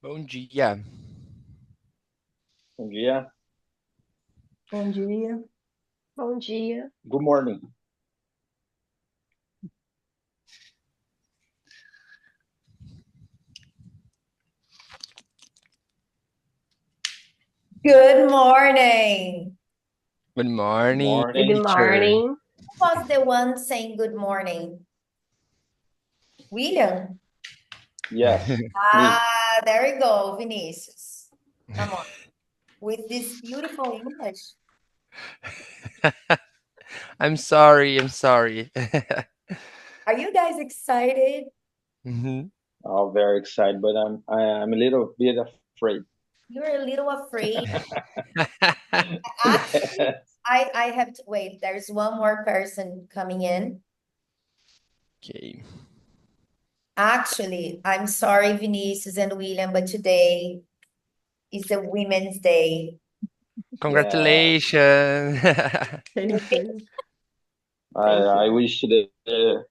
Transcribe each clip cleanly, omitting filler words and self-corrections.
Bom dia. Bom dia. Bom dia. Bom dia. Good morning. Good morning. Good morning, Morning. Good teacher. morning. Who was the one saying good morning? William? Yes, me. Ah, there you go, Vinicius. Come on. With this beautiful English. I'm sorry. Are you guys excited? Mhm. Oh, very excited, but I'm a little bit afraid. You're a little afraid. Actually, Yes. I have to wait. There's one more person coming in. Okay. Actually, I'm sorry, Vinicius and William, but today is the Women's Day. Yes. Congratulations. Okay? Thank you. I wish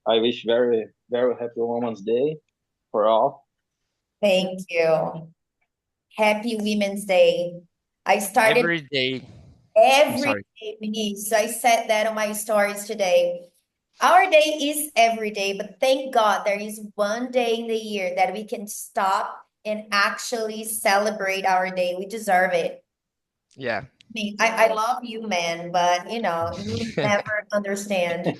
I wish very happy Women's Day for all. Thank you. Happy Women's Day. I started Every day. I'm every sorry. day, Denise. I said that on my stories today. Our day is every day, but thank God there is one day in the year that we can stop and actually celebrate our day. We deserve it. Yeah. I mean, I love you, man, but you never understand.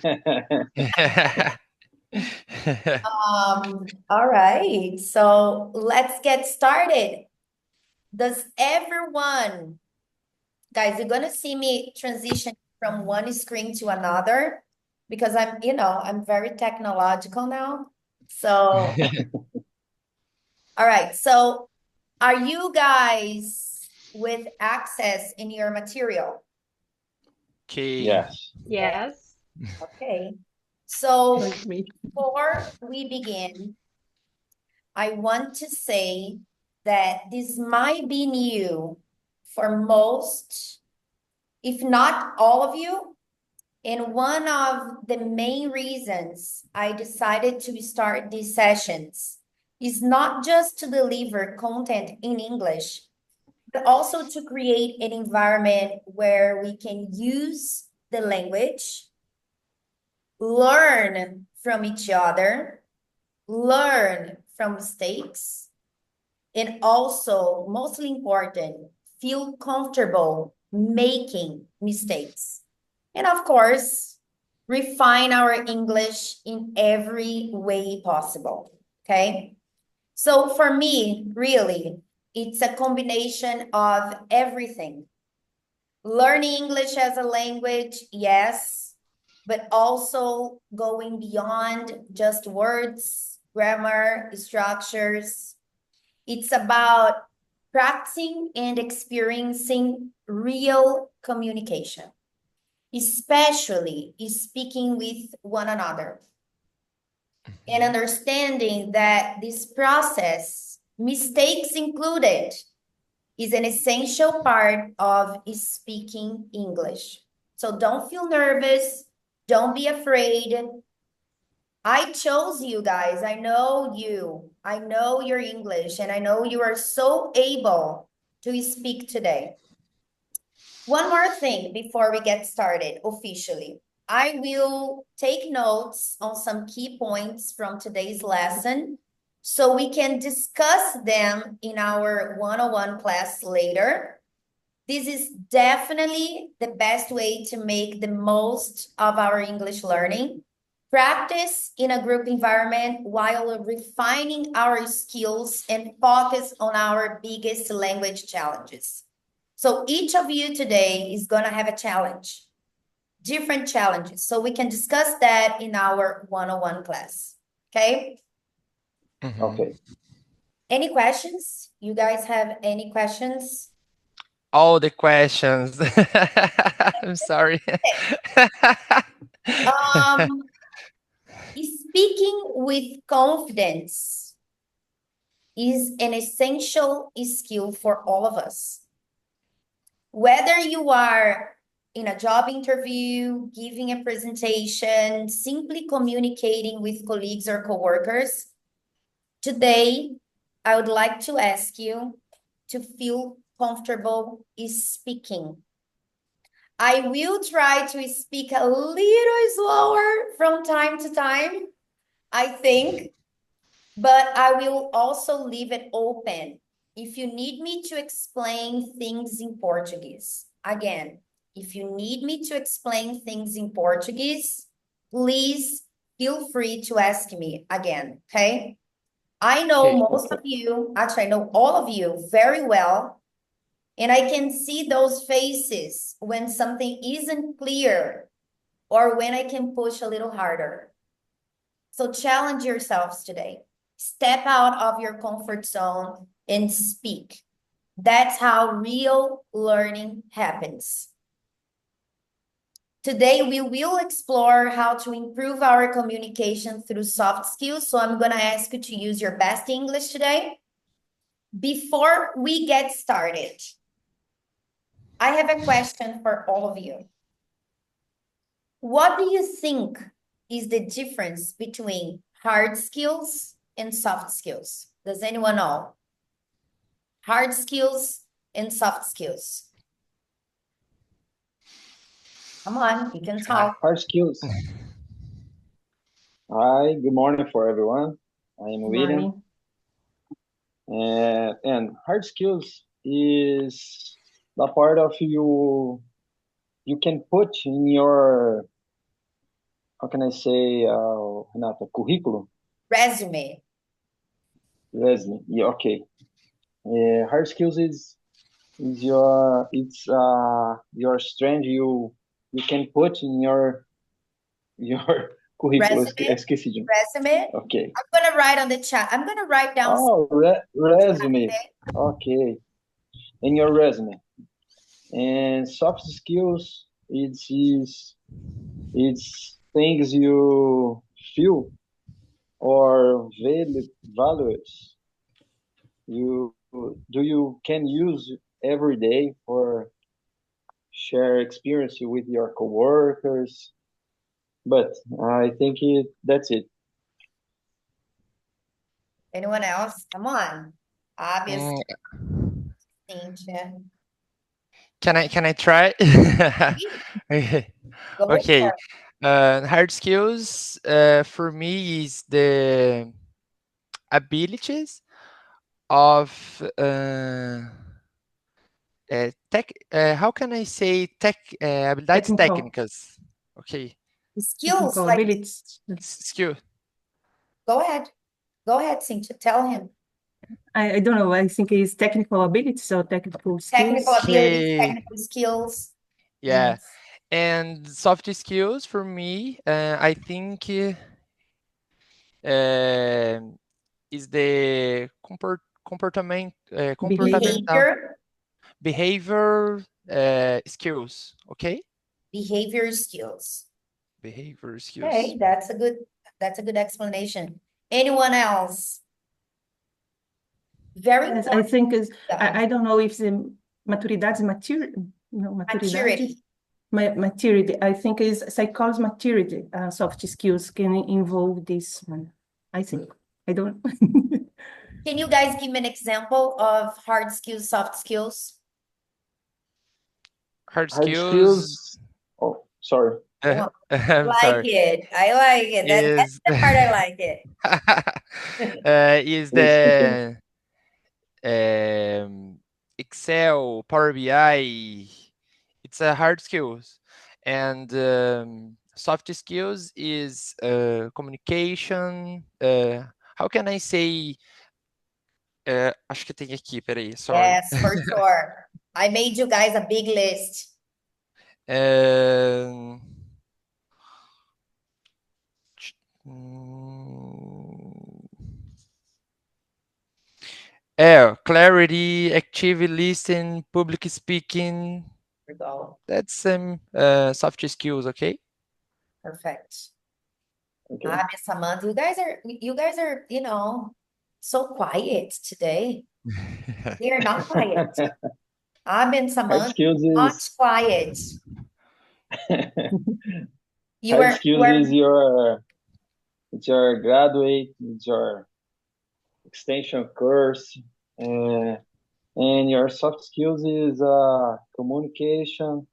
All right, so let's get started. Does everyone, guys, you're gonna see me transition from one screen to another because I'm very technological now. So, all right. So, are you guys with access in your material? Okay. Yes. Yes. Okay. So, Like me. before we begin, I want to say that this might be new for most, if not all of you. And one of the main reasons I decided to start these sessions is not just to deliver content in English, but also to create an environment where we can use the language, learn from each other, learn from mistakes, and also, mostly important, feel comfortable making mistakes. And of course, refine our English in every way possible. Okay. So for me, really, it's a combination of everything. Learning English as a language, yes, but also going beyond just words, grammar, structures. It's about practicing and experiencing real communication, especially speaking with one another and understanding that this process, mistakes included, is an essential part of speaking English. So don't feel nervous, don't be afraid. I chose you guys. I know you. I know your English, and I know you are so able to speak today. One more thing before we get started officially. I will take notes on some key points from today's lesson so we can discuss them in our one-on-one class later. This is definitely the best way to make the most of our English learning. Practice in a group environment while refining our skills and focus on our biggest language challenges. So each of you today is going to have a challenge, different challenges. So we can discuss that in our one-on-one class. Okay? Mhm. Okay. Any questions? You guys have any questions? All the questions. I'm sorry. Um, Speaking with confidence is an essential skill for all of us. Whether you are in a job interview, giving a presentation, simply communicating with colleagues or coworkers, today I would like to ask you to feel comfortable speaking. I will try to speak a little slower from time to time, I think, but I will also leave it open. If you need me to explain things in Portuguese, again, if you need me to explain things in Portuguese, please feel free to ask me again, okay? I know Okay. most of you, actually, I know all of you very well, and I can see those faces when something isn't clear or when I can push a little harder. So challenge yourselves today. Step out of your comfort zone and speak. That's how real learning happens. Today, we will explore how to improve our communication through soft skills. So I'm going to ask you to use your best English today. Before we get started, I have a question for all of you. What do you think is the difference between hard skills and soft skills? Does anyone know? Hard skills and soft skills. Come on, you can talk. Hard skills. Hi, good morning for everyone. I am Good William. morning. And hard skills is the part of you can put in your, how can I say, Renata, curriculum, Resume. resume. Yeah, okay. Hard skills is your strength you can put in your currículo. Resume. Esqueci de. Resume. Okay. I'm gonna write on the chat. I'm gonna write down Oh, resume. Okay. In your resume. And soft skills, it's things you feel or values you can use every day for share experience with your coworkers. But I think that's it. Anyone else? Come on. Obviously, Mm, Cynthia. can I try? Okay. Go for Okay. it. Hard skills for me is the abilities of tech. How can I say tech? Habilidades Technical, técnicas. Okay. Skills, technical like, abilities. Skill. go ahead. Go ahead, Cynthia. Tell him. I don't know. I think it's technical abilities or technical Technical skills. abilities, Okay. technical skills. Yeah. Yes. And soft skills for me, I think uh, is the Behavior. comportamental Behavior. behavior skills. Okay. Behavior skills. Behavior skills. Okay, that's a good explanation. Anyone else? Very Yes, I important, think is guys. I don't know if the maturidade, maturidade, Maturity. maturity. I think is psychology maturity. Soft skills can involve this one. I think. I don't. Can you guys give me an example of hard skills, soft skills? Hard Hard skills. skills. Oh, sorry. Well, I'm like sorry. it. I like it. That's Is the part I like it. is It's okay. the Excel, Power BI. It's a hard skills, and soft skills is communication. How can I say? Acho que tem aqui. Peraí, sorry. Yes, for sure. I made you guys a big list. Um, mm, clarity, active listening, public speaking. Here we go. That's some soft skills, okay? Perfect. Okay. Miss Samantha, you guys are, so quiet today. They're not quiet. And Hard Samantha, skills not is quiet. You hard are, you skills are is your it's your graduate, it's your extension course. And your soft skills is communication,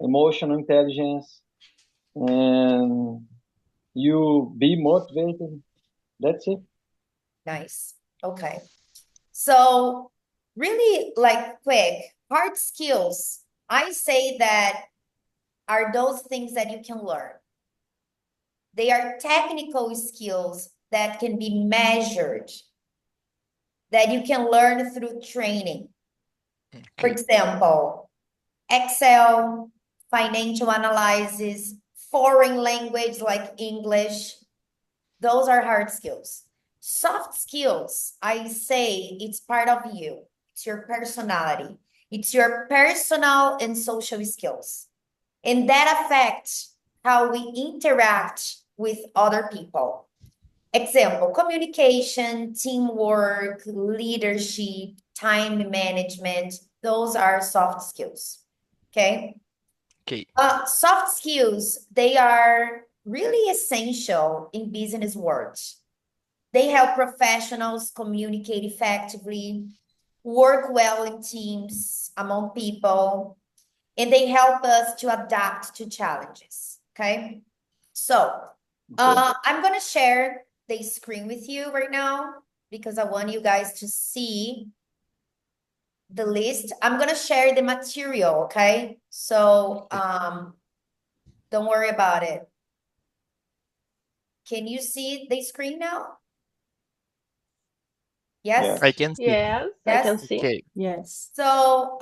emotional intelligence, and you be motivated. That's it. Nice. Okay. So really like quick, hard skills, I say that are those things that you can learn. They are technical skills that can be measured, that you can learn through training. For Okay. example, Excel, financial analysis, foreign language like English, those are hard skills. Soft skills, I say it's part of you. It's your personality. It's your personal and social skills. And that affects how we interact with other people. Example, communication, teamwork, leadership, time management, those are soft skills. Okay? Okay. Soft skills, they are really essential in business world. They help professionals communicate effectively, work well in teams, among people, and they help us to adapt to challenges. Okay? So, I'm going to share the screen with you right now because I want you guys to see the list. I'm going to share the material, okay? So, don't worry about it. Can you see the screen now? Yes? I can see. Yes, I can Yes? see. Okay. Yes. So,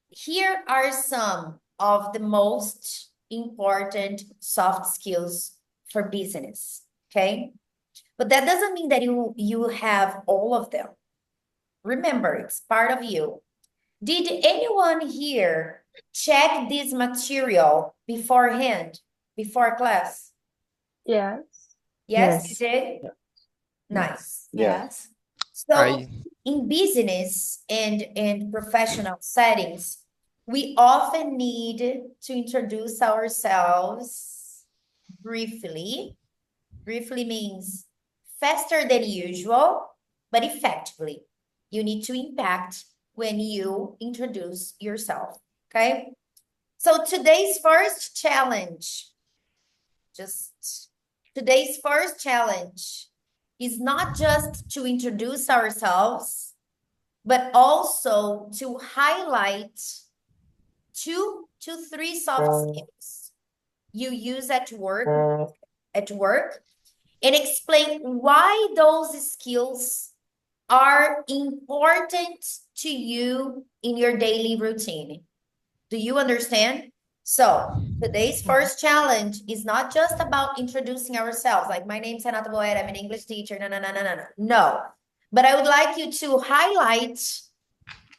here are some of the most important soft skills for business, okay? But that doesn't mean that you have all of them. Remember, it's part of you. Did anyone here check this material beforehand, before class? Yes. Yes, you Yes. did? Nice. Yeah. Yes. So in business and professional settings, we often need to introduce ourselves briefly. Briefly means faster than usual, but effectively. You need to impact when you introduce yourself, okay? So today's first challenge, is not just to introduce ourselves, but also to highlight 2 to 3 soft skills you use at work, and explain why those skills are important to you in your daily routine. Do you understand? So today's first challenge is not just about introducing ourselves, like my name's Renata Boer, I'm an English teacher, no. No, but I would like you to highlight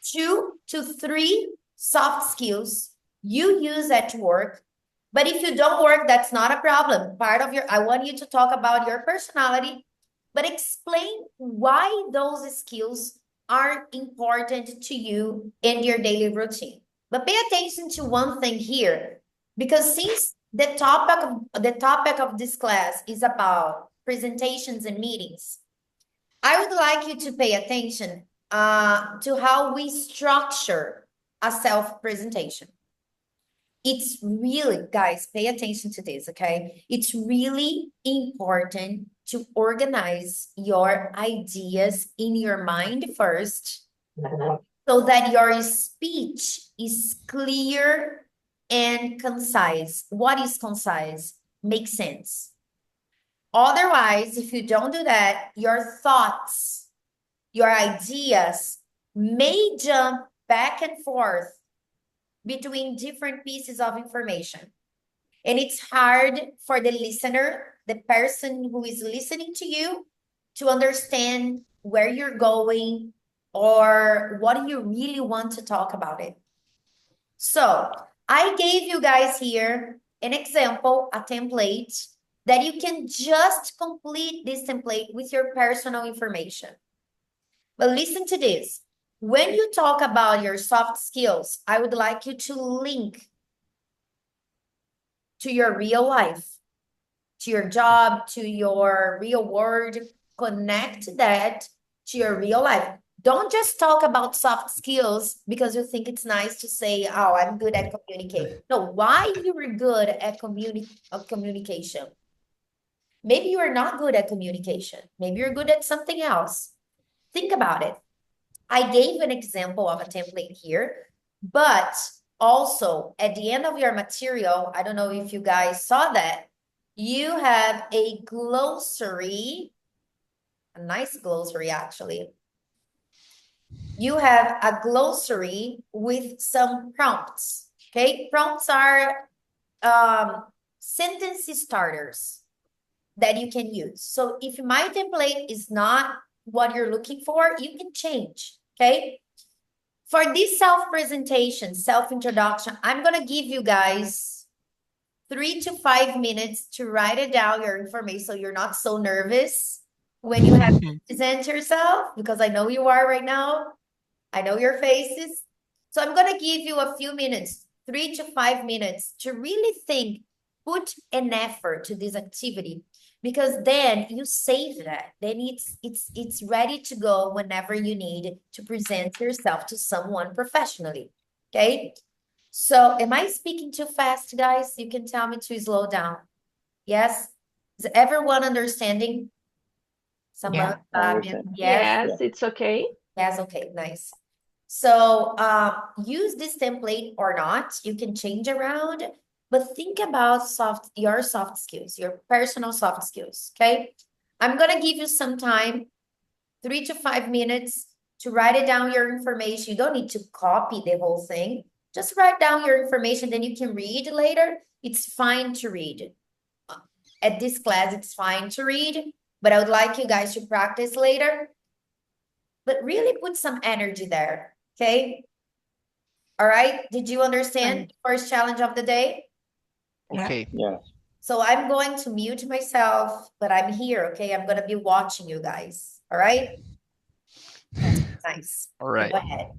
2 to 3 soft skills you use at work. But if you don't work, that's not a problem. I want you to talk about your personality, but explain why those skills are important to you in your daily routine. But pay attention to one thing here, because since the topic of this class is about presentations and meetings, I would like you to pay attention to how we structure a self-presentation. It's really, guys, pay attention to this, okay? It's really important to organize your ideas in your mind first, so that your speech is clear and concise. What is concise? Makes sense. Otherwise, if you don't do that, your thoughts, your ideas may jump back and forth between different pieces of information. And it's hard for the listener, the person who is listening to you, to understand where you're going or what you really want to talk about it. So I gave you guys here an example, a template, that you can just complete this template with your personal information. But listen to this. When you talk about your soft skills, I would like you to link to your real life, to your job, to your real world. connect that to your real life. Don't just talk about soft skills because you think it's nice to say, oh, I'm good at communicating. No, why you were good at communication? Maybe you are not good at communication. Maybe you're good at something else. Think about it. I gave an example of a template here, but also at the end of your material, I don't know if you guys saw that, you have a glossary, a nice glossary actually. You have a glossary with some prompts, okay? Prompts are sentence starters that you can use. So if my template is not what you're looking for, you can change, okay? For this self-presentation, self-introduction, I'm going to give you guys 3 to 5 minutes to write it down, your information, so you're not so nervous when you have to present yourself, because I know you are right now. I know your faces. So I'm going to give you a few minutes, 3 to 5 minutes, to really think, put an effort to this activity, because then you save that. Then it's ready to go whenever you need to present yourself to someone professionally. Okay? So am I speaking too fast, guys? You can tell me to slow down. Yes? Is everyone understanding? Samantha, understand. yes? Yes, it's okay. Yes, okay, nice. So use this template or not, you can change around, but think about your soft skills, your personal soft skills, okay? I'm gonna give you some time, 3 to 5 minutes to write it down your information. You don't need to copy the whole thing. Just write down your information, then you can read later. It's fine to read. At this class, it's fine to read, but I would like you guys to practice later. But really put some energy there, okay? All right, did you understand the first challenge of the day? Okay. Yes. So I'm going to mute myself, but I'm here, okay? I'm gonna be watching you guys, all right? Nice. All right. Go ahead.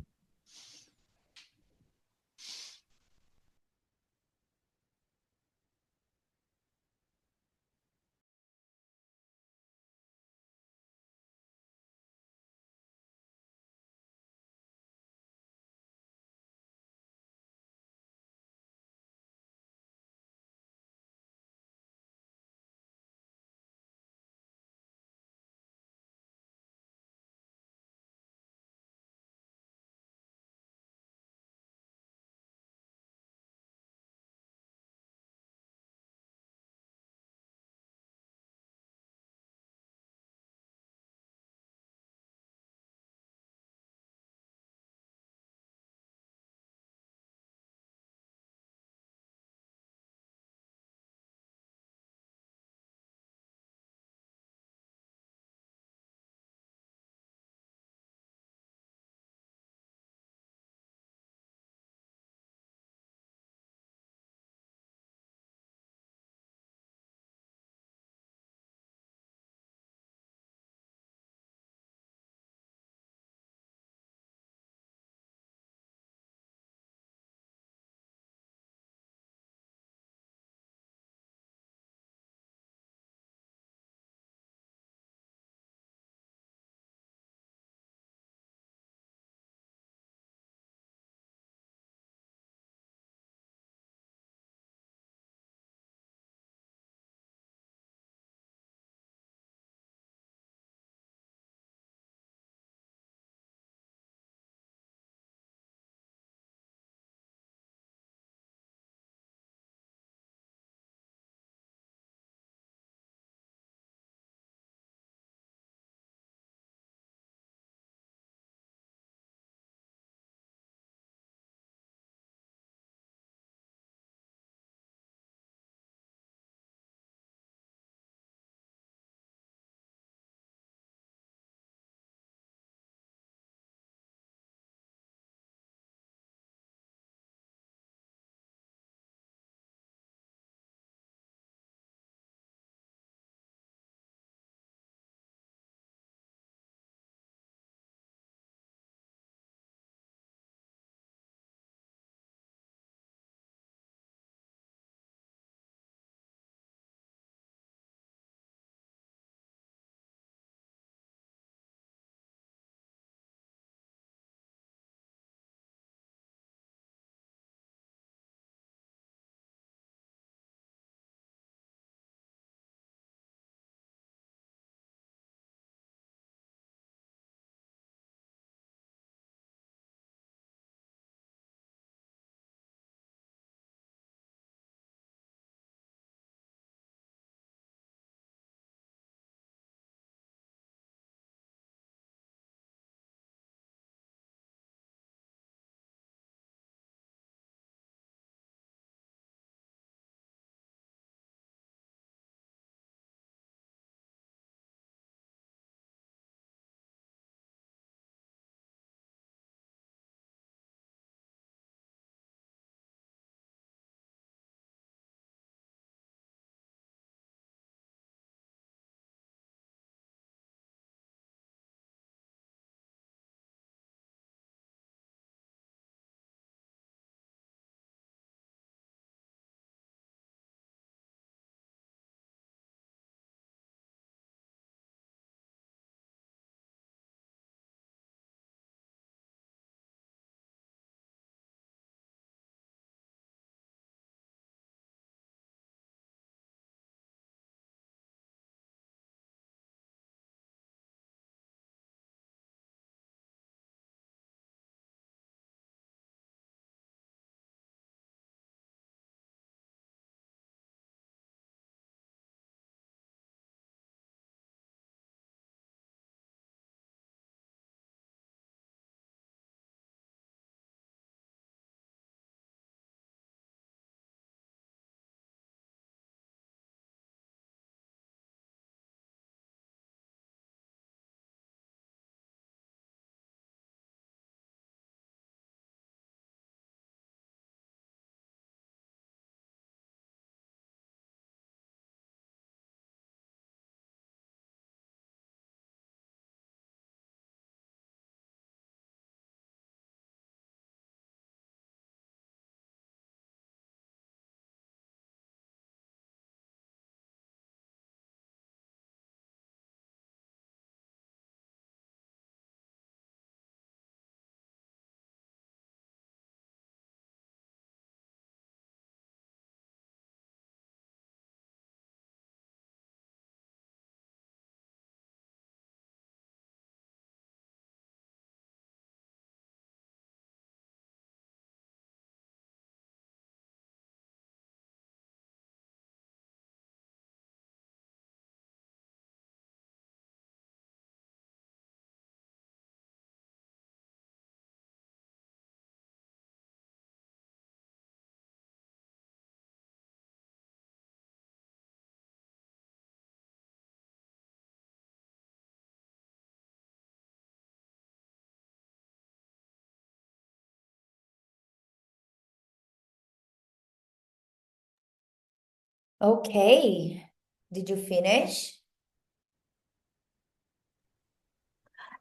Okay. Did you finish?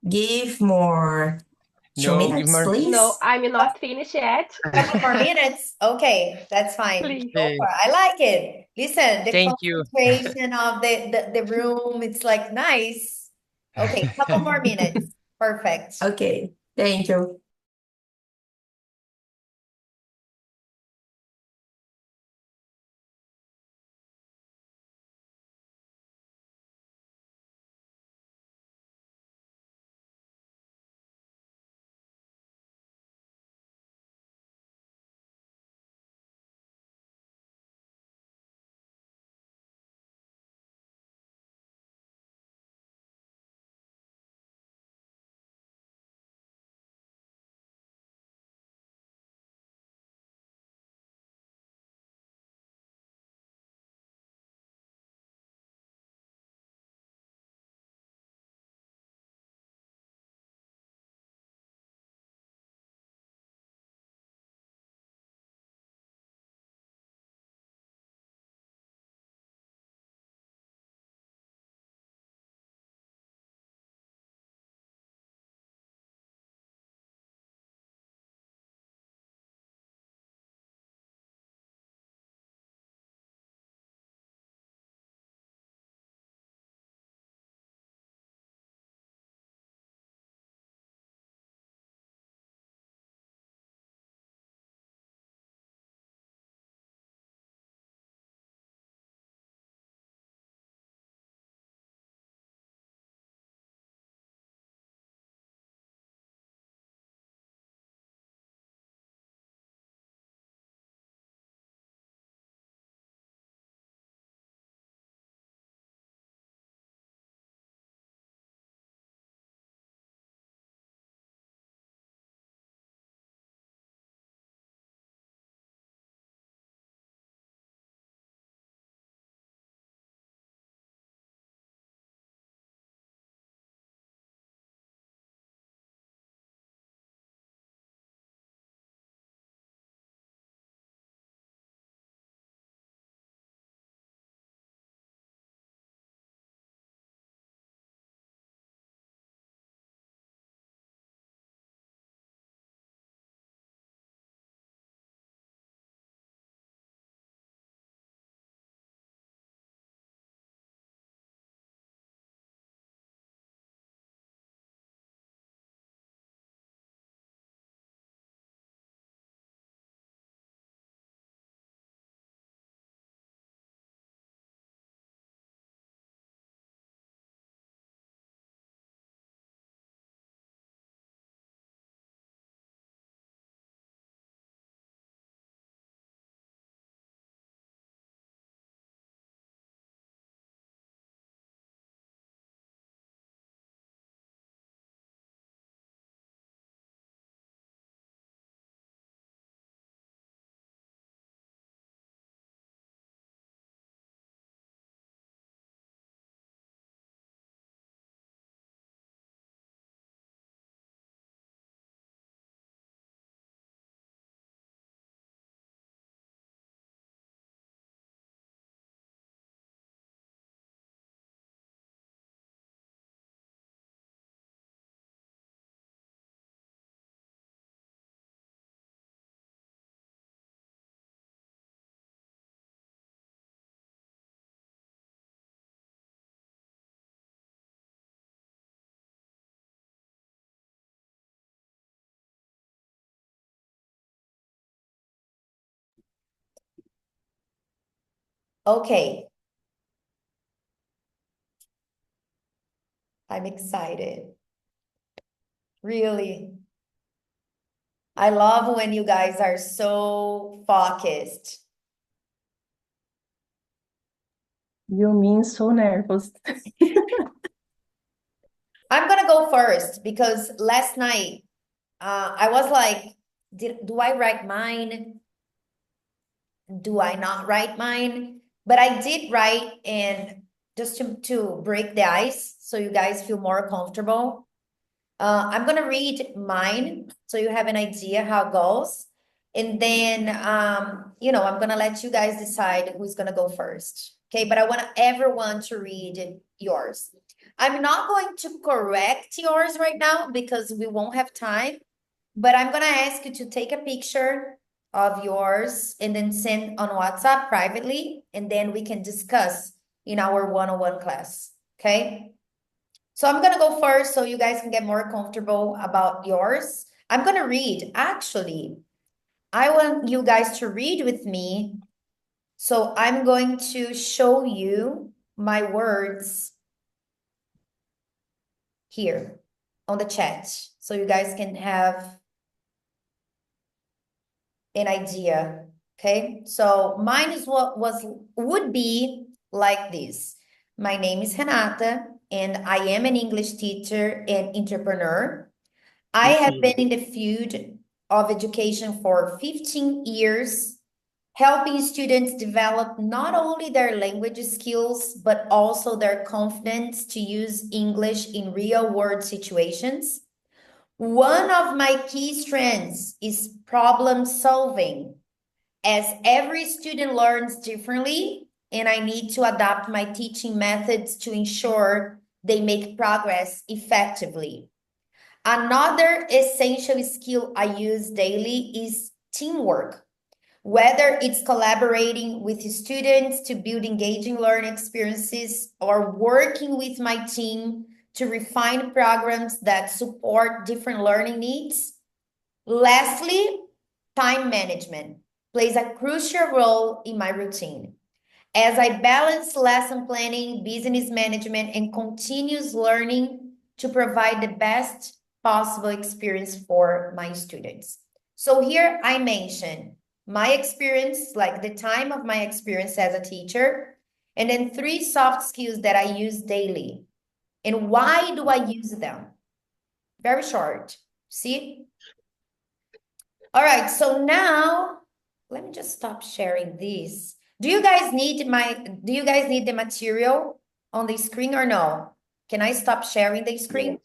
Give more 2 No, give minutes, more. please. No, I'm not finished yet. Couple more minutes? Okay, that's fine. Please. Go Okay, for it. I like it. Listen, the thank you. concentration of the room, it's like nice. Okay, couple more minutes. Perfect. Okay, thank you. Okay. I'm excited. Really. I love when you guys are so focused. You mean so nervous. I'm gonna go first because last night I was like, do I write mine? Do I not write mine? But I did write, and just to break the ice so you guys feel more comfortable. I'm gonna read mine so you have an idea how it goes. And then, I'm gonna let you guys decide who's gonna go first. Okay, but I want everyone to read yours. I'm not going to correct yours right now because we won't have time, but I'm gonna ask you to take a picture of yours and then send on WhatsApp privately, and then we can discuss in our one-on-one class, okay? So I'm gonna go first so you guys can get more comfortable about yours. I'm gonna read, actually, I want you guys to read with me. So I'm going to show you my words here on the chat so you guys can have an idea. Okay, so mine is would be like this. My name is Renata, and I am an English teacher and entrepreneur. I have been in the field of education for 15 years, helping students develop not only their language skills, but also their confidence to use English in real-world situations. One of my key strengths is problem solving, as every student learns differently, and I need to adapt my teaching methods to ensure they make progress effectively. Another essential skill I use daily is teamwork. Whether it's collaborating with students to build engaging learning experiences or working with my team to refine programs that support different learning needs. Lastly, time management plays a crucial role in my routine. As I balance lesson planning, business management, and continuous learning to provide the best possible experience for my students. So here I mention my experience, like the time of my experience as a teacher, and then 3 soft skills that I use daily. And why do I use them? Very short. See? All right, so now let me just stop sharing this. Do you guys need the material on the screen or no? Can I stop sharing the screen?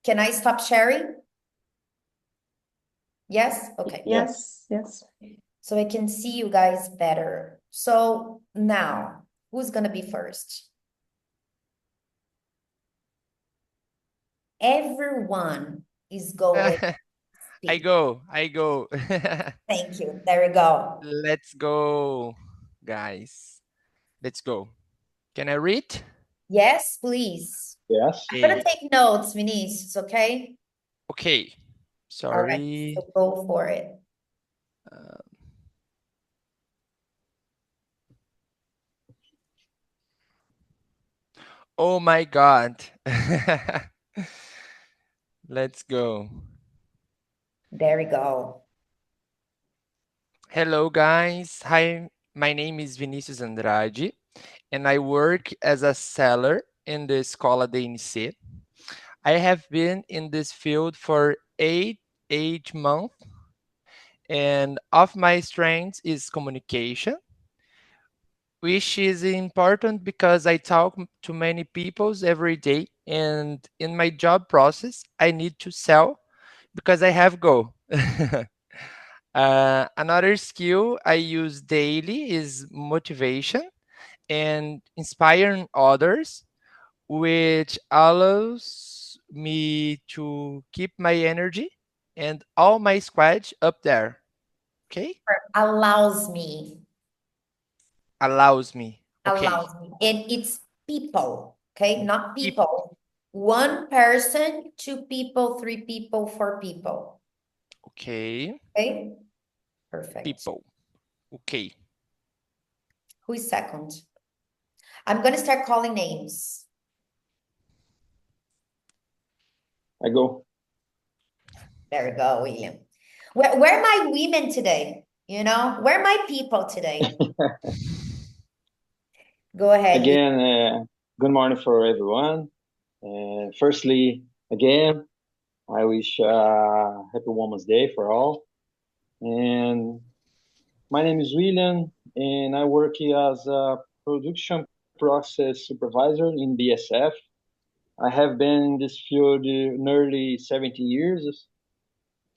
Can I stop sharing? Yes? Okay. Yes, yes. So I can see you guys better. So now, who's gonna be first? Everyone is going to I speak. go. Thank you. There we go. Let's go, guys. Let's go. Can I read? Yes, please. Yes. I'm gonna Okay. take notes, Vinicius, okay? Okay. All right, Sorry. so go for it. Oh my God. Let's go. There we go. Hello, guys. Hi, my name is Vinicius Andrade, and I work as a seller in the Escola DNC. I have been in this field for eight months, and of my strengths is communication, which is important because I talk to many people every day, and in my job process, I need to sell because I have go. Another skill I use daily is motivation and inspiring others, which allows me to keep my energy and all my squad up there. Okay? Allows me, Allows me. Okay. And it's people, okay? Not Peop- people. One person, 2 people, 3 people, 4 people, Okay. okay? Perfect. People. Okay. Who is second? I'm gonna start calling names. I go. There we go, William. Where are my women today? Where are my people today? Go ahead. Again, good morning for everyone. Firstly, again, I wish Happy Women's Day for all. And my name is William, and I work here as a production process supervisor in BSF. I have been in this field nearly 17 years,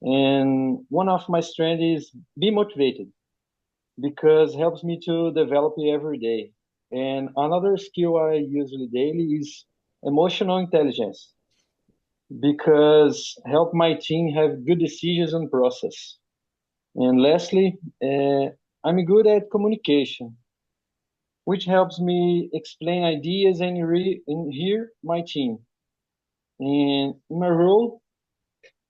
And one of my strengths is be motivated because helps me to develop it every day. And another skill I usually daily is emotional intelligence because help my team have good decisions and process. And lastly, I'm good at communication, which helps me explain ideas and hear my team. And in my role,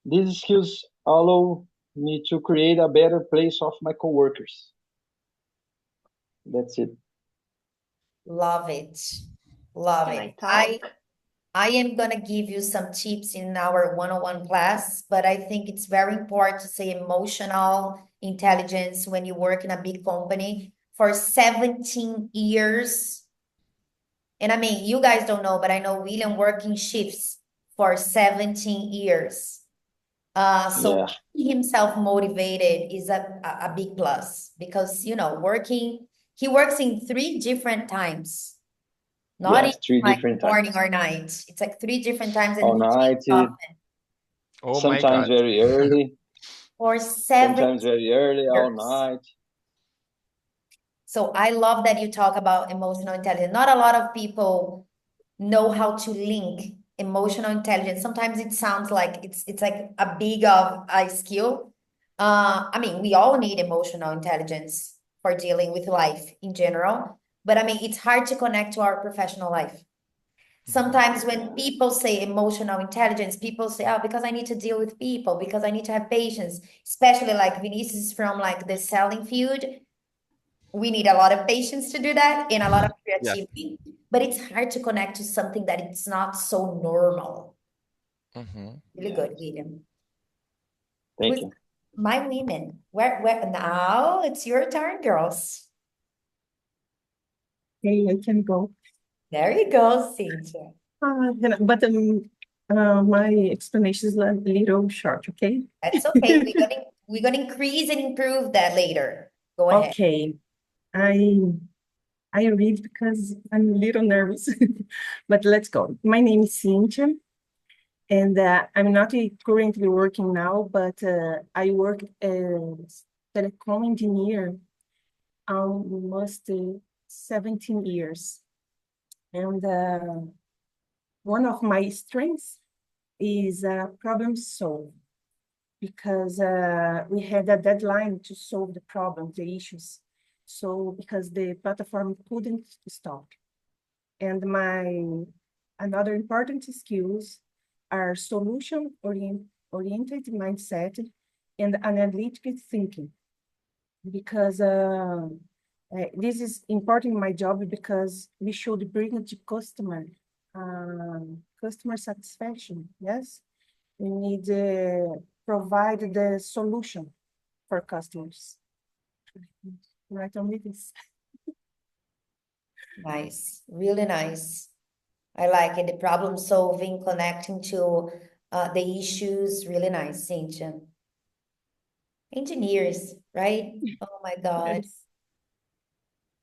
these skills allow me to create a better place of my coworkers. That's it. Love it. Love Can it. I talk? I am gonna give you some tips in our one-on-one class, but I think it's very important to say emotional intelligence when you work in a big company for 17 years. And I mean, you guys don't know, but I know William working shifts for 17 years. So Yeah, keeping himself motivated is a big plus because, he works in 3 different times. Not even yes, three like different morning times. or night. It's like 3 different times and All he night, changes often Oh my sometimes God. very early, for sometimes 7 very early, all years. night. So I love that you talk about emotional intelligence. Not a lot of people know how to link emotional intelligence. Sometimes it sounds like it's like a big of a skill. I mean, we all need emotional intelligence for dealing with life in general, but I mean, it's hard to connect to our professional life. Sometimes when people say emotional intelligence, people say, oh, because I need to deal with people, because I need to have patience, especially like Vinicius is from like the selling field. We need a lot of patience to do that and a lot of Yes. creativity, but it's hard to connect to something that it's not so normal. Mhm. Really Yeah, good, William. thank Who's you. my women? Where now it's your turn, girls. Okay, I can go. There you go, Cynthia. But my explanation is a little short, okay? That's okay. We're gonna increase and improve that later. Go ahead. Okay, I I read because I'm a little nervous, but let's go. My name is Cynthia, and I'm not currently working now, but I work as telecom engineer almost 17 years. And one of my strengths is problem solve because we had a deadline to solve the problem, the issues. So because the platform couldn't stop. And my another important skills are oriented mindset and analytical thinking because this is important in my job because we should bring to customer satisfaction. Yes, we need to provide the solution for customers. Right on with this. Nice, really nice. I like it. The problem solving, connecting to the issues, really nice, Cynthia. Engineers, right? Oh my God. Yes,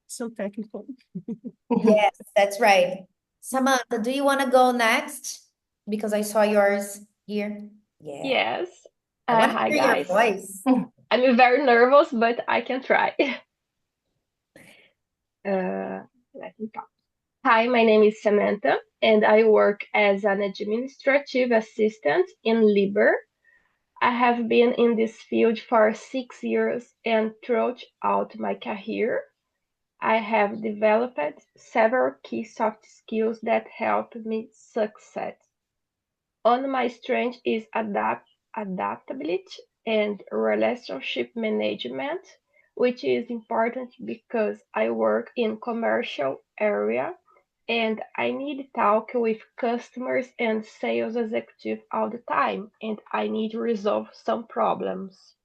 so technical. Yes, that's right. Samantha, do you want to go next? Because I saw yours here. Yeah. Yes. I want to Hi, hear your guys. voice. I'm very nervous, but I can try. Let me talk. Hi, my name is Samantha, and I work as an administrative assistant in Liber. I have been in this field for 6 years, and throughout my career, I have developed several key soft skills that help me succeed. On my strength is adaptability and relationship management, which is important because I work in commercial area and I need to talk with customers and sales executive all the time, and I need to resolve some problems.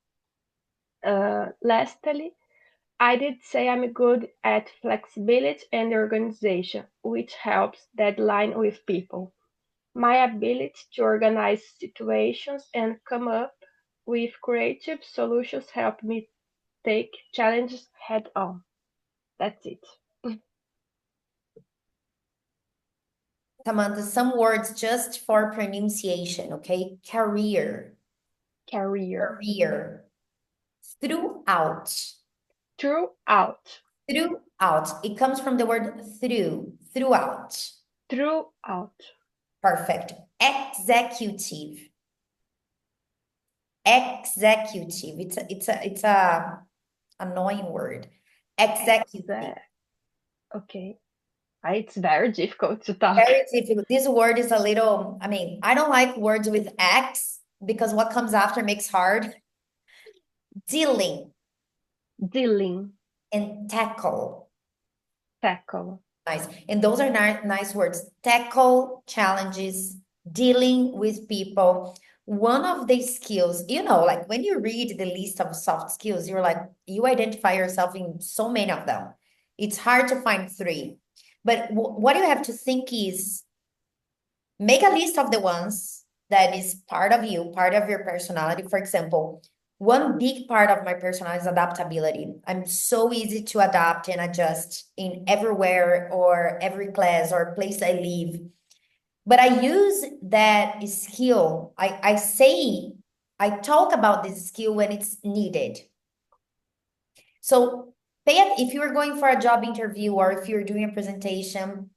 Lastly, I did say I'm good at flexibility and organization, which helps deadline with people. My ability to organize situations and come up with creative solutions help me take challenges head on. That's it. Samantha, some words just for pronunciation, okay? Career. Career. Career. Throughout. Throughout. Throughout. It comes from the word through. Throughout. Throughout. Perfect. Executive. Executive. It's a annoying word. Executive. Okay. It's very difficult to talk. Very difficult. This word is a little, I mean, I don't like words with X because what comes after makes hard. Dealing Dealing. and tackle. Tackle. Nice. And those are nice words. Tackle challenges, dealing with people. One of the skills, like when you read the list of soft skills, you're like, you identify yourself in so many of them. It's hard to find three. But what you have to think is make a list of the ones that is part of you, part of your personality. For example, one big part of my personality is adaptability. I'm so easy to adapt and adjust in everywhere or every class or place I live. But I use that skill. I talk about this skill when it's needed. So if you're going for a job interview or if you're doing a presentation,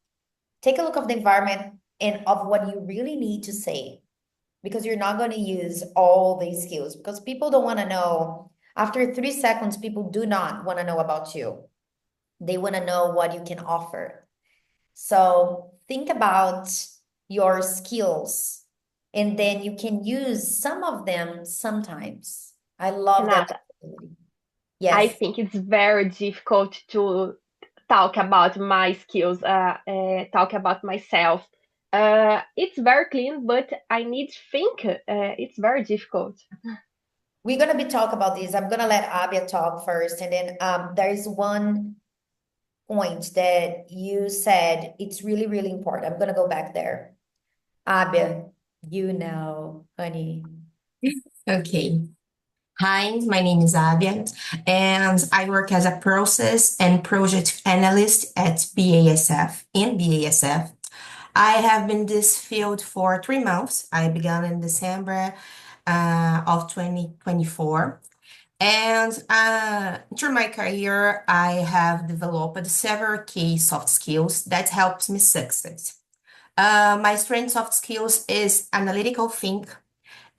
take a look of the environment and of what you really need to say, because you're not going to use all these skills, because people don't want to know. After 3 seconds, people do not want to know about you. They want to know what you can offer. So think about your skills, and then you can use some of them sometimes. I love that. Renata, Yes. I think it's very difficult to talk about my skills, talk about myself. It's very clean, but I need to think. It's very difficult. We're gonna be talk about this. I'm gonna let Abia talk first, and then there is one point that you said it's really, really important. I'm gonna go back there. Abia, honey. Okay. Hi, my name is Abia, and I work as a process and project analyst at BASF, in BASF. I have been in this field for 3 months. I began in December of 2024. And through my career, I have developed several key soft skills that helps me succeed. My strength soft skills is analytical think,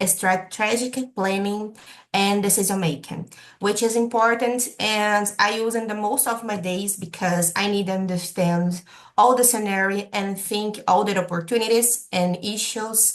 strategic planning, and decision making, which is important and I use in the most of my days because I need to understand all the scenario and think all the opportunities and issues.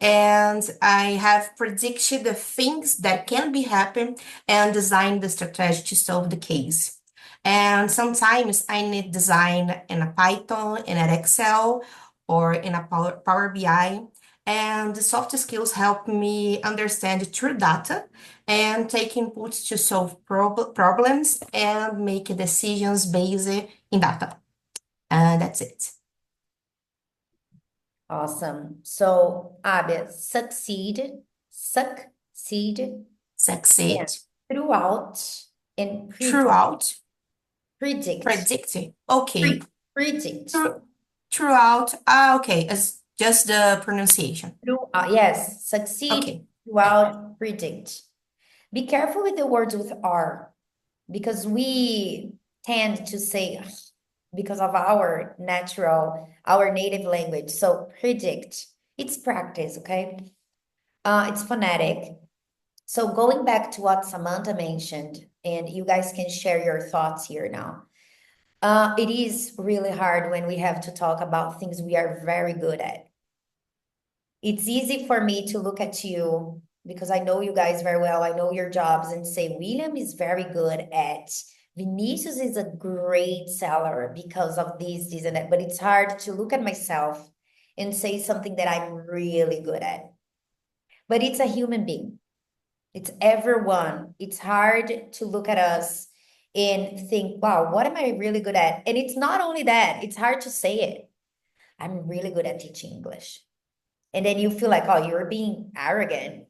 And I have predicted the things that can be happen and design the strategy to solve the case. And sometimes I need design in a Python, in an Excel, or in a Power BI. And the soft skills help me understand true data and take inputs to solve problems and make decisions based in data. And that's it. Awesome. So, Abia, succeed, Succeed and throughout, and throughout, predict. predicting. Okay. Predict. Throughout. Okay. It's just the pronunciation. Yes, succeed, Okay. throughout, predict. Be careful with the words with R, because we tend to say "Ugh," because of our native language. So predict, it's practice, okay? It's phonetic. So going back to what Samantha mentioned, and you guys can share your thoughts here now. It is really hard when we have to talk about things we are very good at. It's easy for me to look at you because I know you guys very well. I know your jobs and say, William is very good at, Vinicius is a great seller because of this, and that. But it's hard to look at myself and say something that I'm really good at. But it's a human being. It's everyone. It's hard to look at us and think, wow, what am I really good at? And it's not only that, it's hard to say it. I'm really good at teaching English. And then you feel like, oh, you're being arrogant,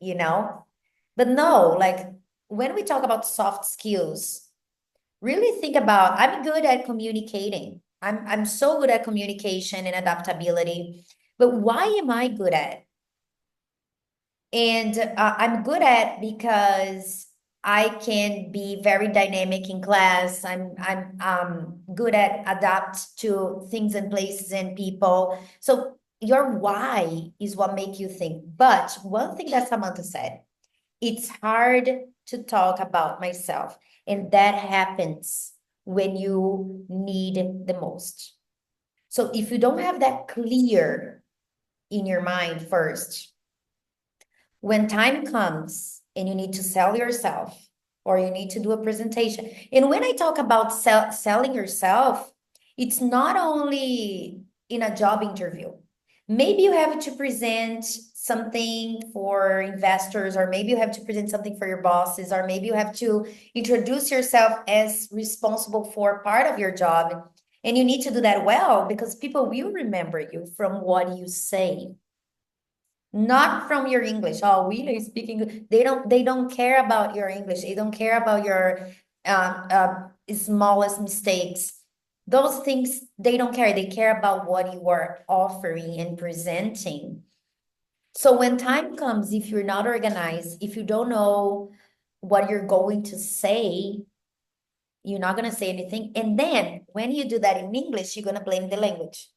But no, like when we talk about soft skills, really think about I'm good at communicating. I'm so good at communication and adaptability. But why am I good at? And I'm good at because I can be very dynamic in class. I'm good at adapt to things and places and people. So your why is what make you think. But one thing that Samantha said, it's hard to talk about myself, and that happens when you need the most. So if you don't have that clear in your mind first, when time comes and you need to sell yourself or you need to do a presentation, and when I talk about selling yourself, it's not only in a job interview. Maybe you have to present something for investors, or maybe you have to present something for your bosses, or maybe you have to introduce yourself as responsible for part of your job. And you need to do that well because people will remember you from what you say, not from your English. Oh, Wheeler is speaking. They don't care about your English. They don't care about your smallest mistakes. Those things they don't care. They care about what you are offering and presenting. So when time comes, if you're not organized, if you don't know what you're going to say, you're not going to say anything. And then when you do that in English, you're going to blame the language.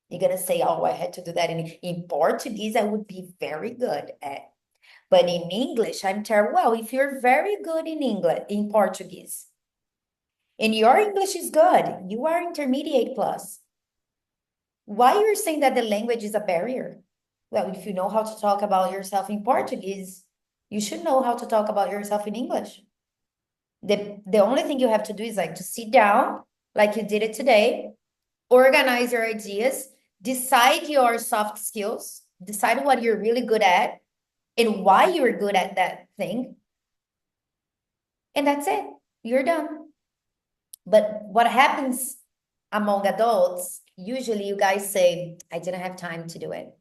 You're going to say, oh, I had to do that in Portuguese. I would be very good at. But in English, I'm terrible. Well, if you're very good in English, in Portuguese, and your English is good, you are intermediate plus. Why you're saying that the language is a barrier? Well, if you know how to talk about yourself in Portuguese, you should know how to talk about yourself in English. The only thing you have to do is like to sit down, like you did it today, organize your ideas, decide your soft skills, decide what you're really good at and why you're good at that thing. And that's it. You're done. But what happens among adults, usually you guys say, I didn't have time to do it.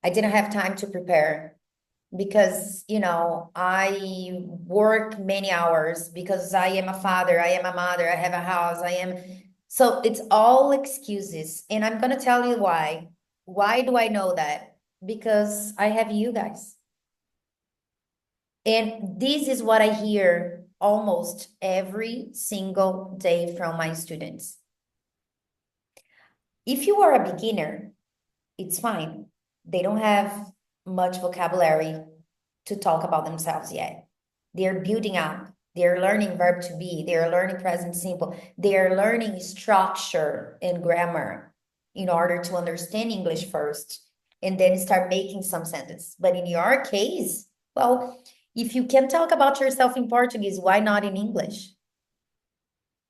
I didn't have time to prepare because, I work many hours because I am a father, I am a mother, I have a house, I am. So it's all excuses. And I'm going to tell you why. Why do I know that? Because I have you guys. And this is what I hear almost every single day from my students. If you are a beginner, it's fine. They don't have much vocabulary to talk about themselves yet. They're building up. They're learning verb to be. They're learning present simple. They're learning structure and grammar in order to understand English first and then start making some sentence. But in your case, well, if you can talk about yourself in Portuguese, why not in English?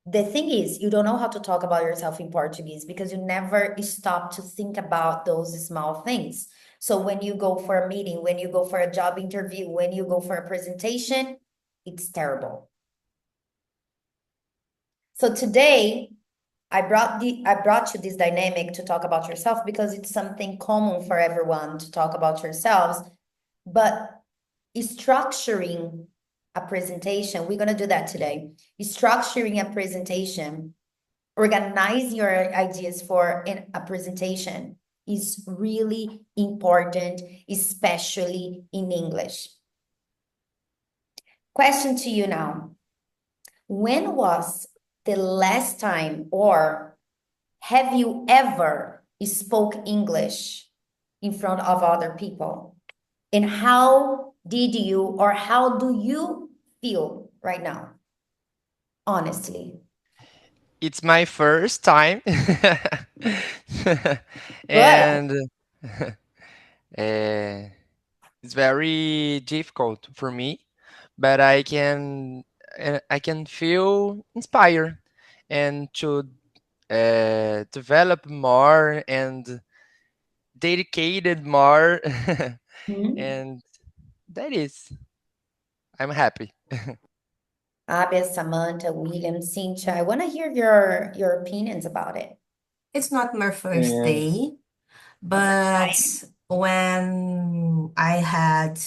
The thing is, you don't know how to talk about yourself in Portuguese because you never stop to think about those small things. So when you go for a meeting, when you go for a job interview, when you go for a presentation, it's terrible. So today, I brought you this dynamic to talk about yourself because it's something common for everyone to talk about yourselves, but structuring a presentation, we're going to do that today. Structuring a presentation, organizing your ideas for a presentation is really important, especially in English. Question to you now. When was the last time, or have you ever spoke English in front of other people? And how did you, or how do you feel right now? Honestly. It's my first time. Good. And it's very difficult for me, but I can feel inspired and to develop more and dedicated more. Hmm. And that is, I'm happy. Abia, Samantha, William, Cynthia, I want to hear your opinions about it. It's not my first And day, That's but exciting. when I had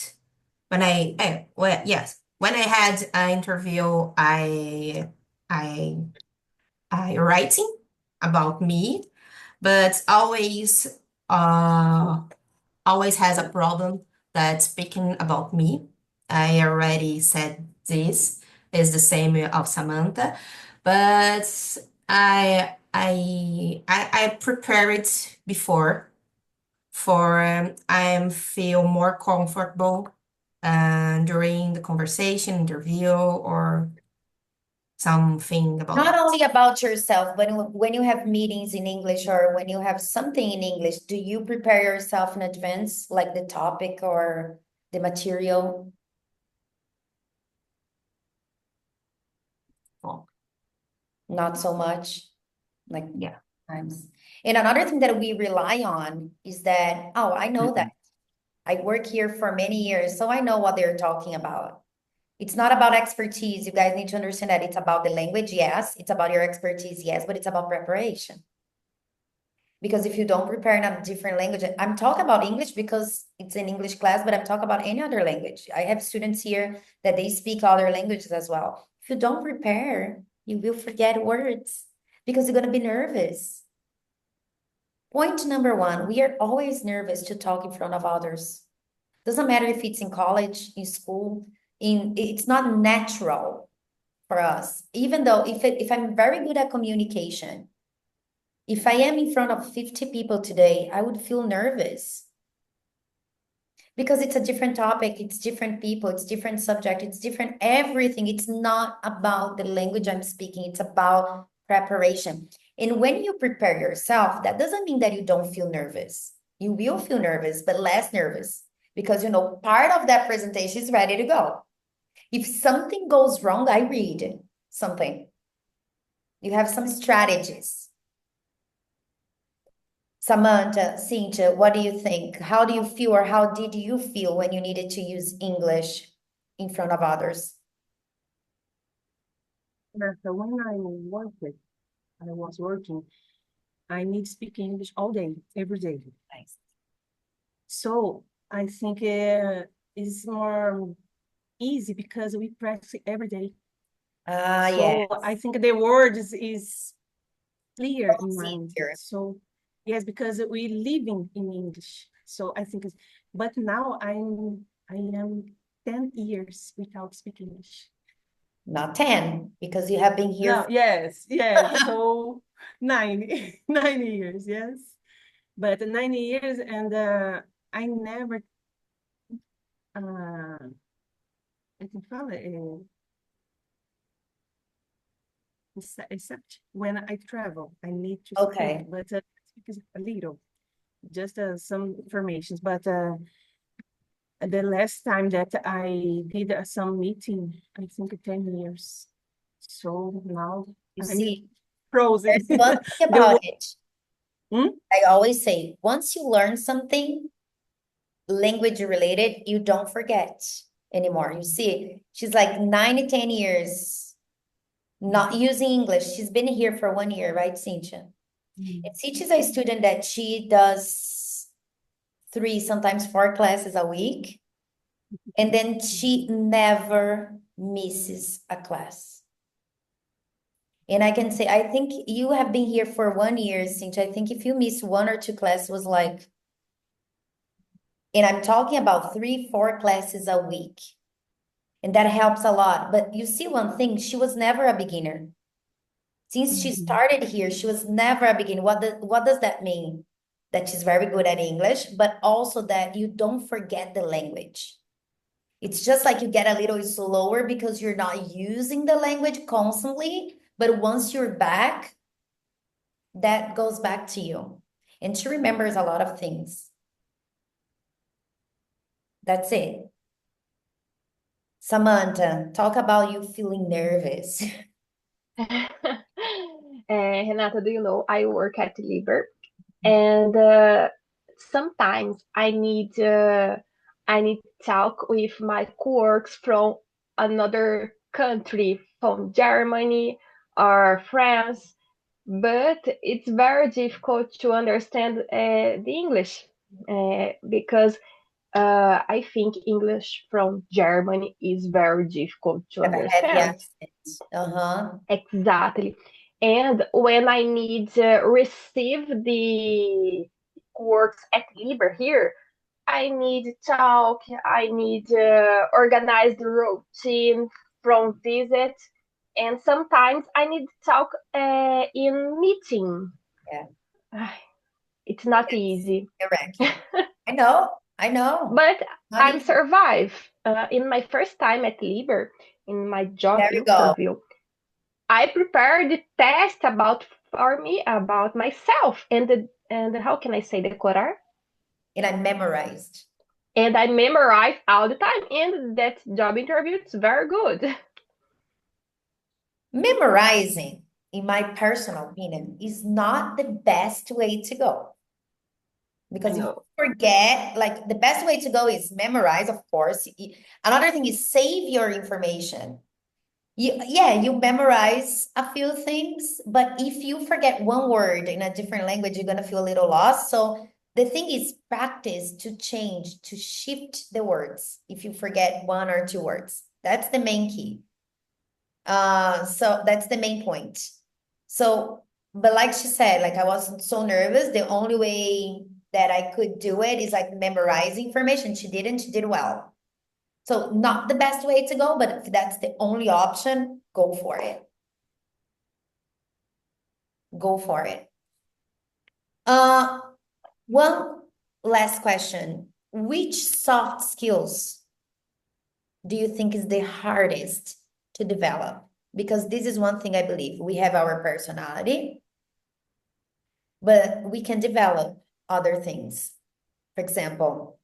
well, yes, when I had an interview, I I writing about me, but always uh always has a problem that speaking about me. I already said this is the same of Samantha, but I prepare it before for I feel more comfortable during the conversation, interview, or something about Not that. only about yourself, but when you have meetings in English or when you have something in English, do you prepare yourself in advance, like the topic or the material? Well, Not so much, like yeah. times. And another thing that we rely on is that, oh, I know that. I work here for many years, so I know what they're talking about. It's not about expertise. You guys need to understand that it's about the language, yes. It's about your expertise, yes, but it's about preparation. Because if you don't prepare in a different language, I'm talking about English because it's an English class, but I'm talking about any other language. I have students here that they speak other languages as well. If you don't prepare, you will forget words because you're going to be nervous. Point number one, we are always nervous to talk in front of others. Doesn't matter if it's in college, in school, it's not natural for us. Even though if I'm very good at communication, if I am in front of 50 people today, I would feel nervous because it's a different topic, it's different people, it's different subject, it's different everything. It's not about the language I'm speaking, it's about preparation. And when you prepare yourself, that doesn't mean that you don't feel nervous. You will feel nervous, but less nervous because you know part of that presentation is ready to go. If something goes wrong, I read something. You have some strategies. Samantha, Cynthia, what do you think? How do you feel or how did you feel when you needed to use English in front of others? So when I was working, I need to speak English all day, every day. Nice. So I think it's more easy because we practice every day. Ah, So yes. I think the word is clear in It's mind. easier. So yes, because we living in English. So I think it's, but now I am 10 years without speaking English. Not 10, because you have been here. No, yes, yes. So 9, 9 years, yes. But 9 years and I never I can call it except when I travel, I need to Okay. speak, but speak a little, just some informations. But the last time that I did some meeting, I think 10 years. So now You I'm see, frozen. there's one thing The about it. Hmm? I always say, once you learn something language related, you don't forget anymore. You see, she's like 9 to 10 years not using English. She's been here for 1 year, right, Cynthia? And Cynthia's a student that she does 3, sometimes 4 classes a week. And then she never misses a class. And I can say, I think you have been here for 1 year, Cynthia. I think if you miss 1 or 2 classes, was like, and I'm talking about 3, 4 classes a week. And that helps a lot. But you see one thing, she was never a beginner. Since she started here, she was never a beginner. What does that mean? That she's very good at English, but also that you don't forget the language. It's just like you get a little slower because you're not using the language constantly, but once you're back, that goes back to you. And she remembers a lot of things. That's it. Samantha, talk about you feeling nervous. Renata, do you know I work at Liber, and sometimes I need to talk with my coworkers from another country, from Germany or France, but it's very difficult to understand the English because I think English from Germany is very difficult to Have a heavy understand. accent. Uh-huh. Exactly. And when I need to receive the works at Liber here, I need talk, I need organize the routine from visit, and sometimes I need talk in meeting. Yeah, Ai, it's not yes, easy. correctly. I know. But Not I'm easy. survive. In my first time at Liber, in my job There we go. interview, I prepared the test about for me about myself and how can I say decorar? And I memorized. And I memorize all the time. And that job interview is very good. Memorizing, in my personal opinion, is not the best way to go. I Because if you know. forget, like the best way to go is memorize, of course. Another thing is save your information. You memorize a few things, but if you forget one word in a different language, you're gonna feel a little lost. So the thing is practice to change, to shift the words if you forget one or two words. That's the main key. So that's the main point. So, but like she said, like I was so nervous. The only way that I could do it is like memorize information. She didn't, she did well. So not the best way to go, but if that's the only option, go for it. Go for it. Uh, one last question. Which soft skills do you think is the hardest to develop? Because this is one thing I believe. We have our personality, but we can develop other things. For example,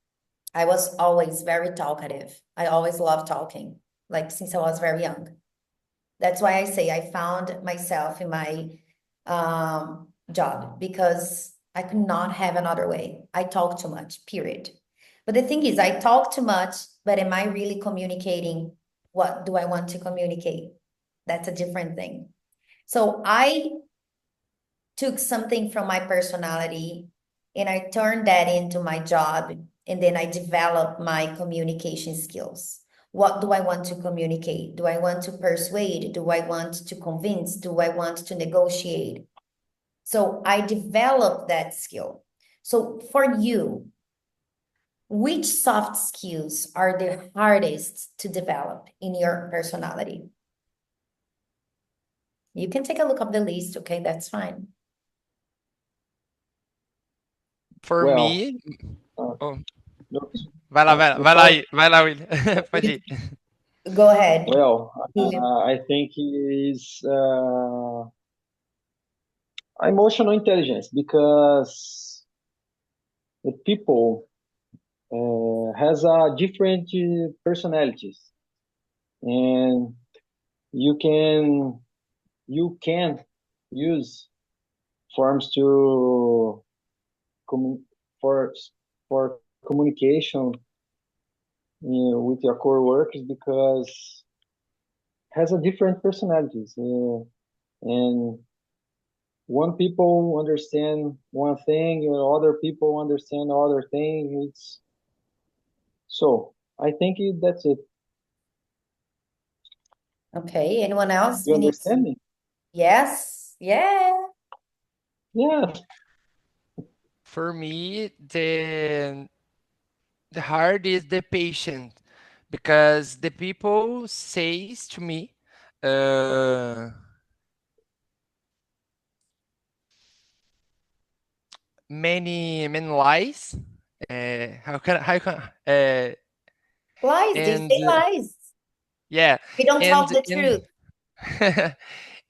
I was always very talkative. I always loved talking, like since I was very young. That's why I say I found myself in my job because I could not have another way. I talk too much, period. But the thing is, I talk too much, but am I really communicating what do I want to communicate? That's a different thing. So I took something from my personality and I turned that into my job. And then I developed my communication skills. What do I want to communicate? Do I want to persuade? Do I want to convince? Do I want to negotiate? So I developed that skill. So for you, which soft skills are the hardest to develop in your personality? You can take a look of the list, okay? That's fine. For Well, me, uh, oh, no, no, vai lá, fala. vai lá, Will. Pode ir. Go ahead, Well, William. I think is emotional intelligence because the people has different personalities, and you can you can use forms to commun- for for communication with your coworkers because has a different personalities, and one people understand one thing and other people understand other thing. It's so I think that's it. Okay, anyone else? You Vinicius? understand me? Yes, yeah. Yeah. For me, the hard is the patient because the people says to me uh, many lies. How can Lies, they and say lies. yeah, They don't tell and the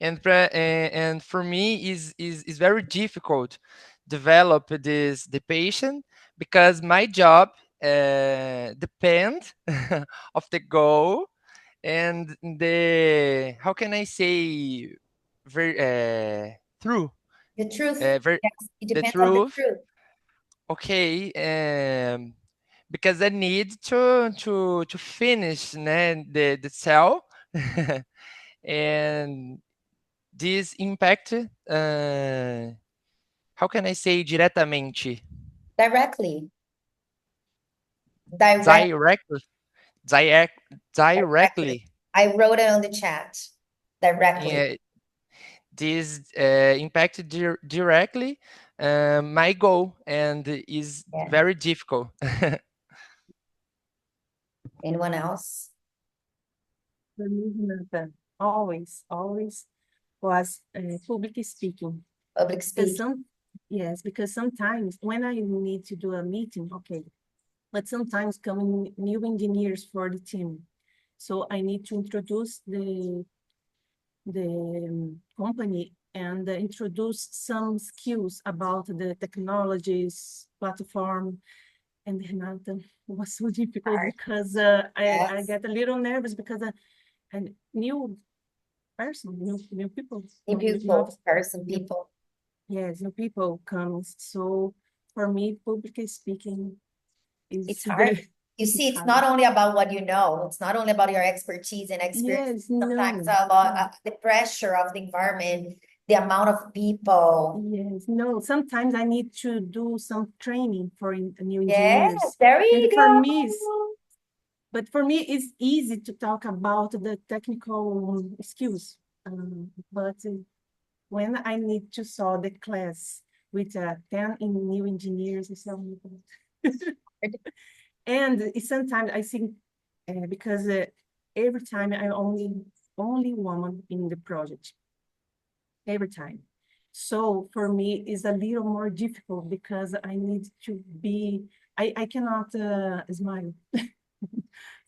and truth. and for me is very difficult develop this the patient because my job depend of the goal and the how can I say very through The truth, very yes, it the depends on the truth. truth. Okay, because I need to finish né, the cell and this impact how can I say diretamente Directly, direct, directly direct, directly. directly I wrote it on the chat. Directly. this impact directly my goal, and is Yeah. very difficult. Anyone else? For me, Nathan, always was public speaking. Public Because speak. yes, because sometimes when I need to do a meeting, okay, but sometimes coming new engineers for the team. So I need to introduce the company and introduce some skills about the technologies, platform. And Renata, it was so difficult Hard. because I Yes. get a little nervous because a new person, new people, New people, person, new, people. yes, new people comes. So for me, public speaking is It's hard. You see, it's hard. not only about what you know, it's not only about your expertise and experience. Yes, Sometimes no. a lot, the pressure of the environment, the amount of people. Yes, no. Sometimes I need to do some training for new Yes, engineers. there you And for go. me, but for me, it's easy to talk about the technical skills. But when I need to solve the class with 10 new engineers, it's so and sometimes I think because every time I'm only woman in the project, every time. So for me, it's a little more difficult because I need to be, I cannot smile.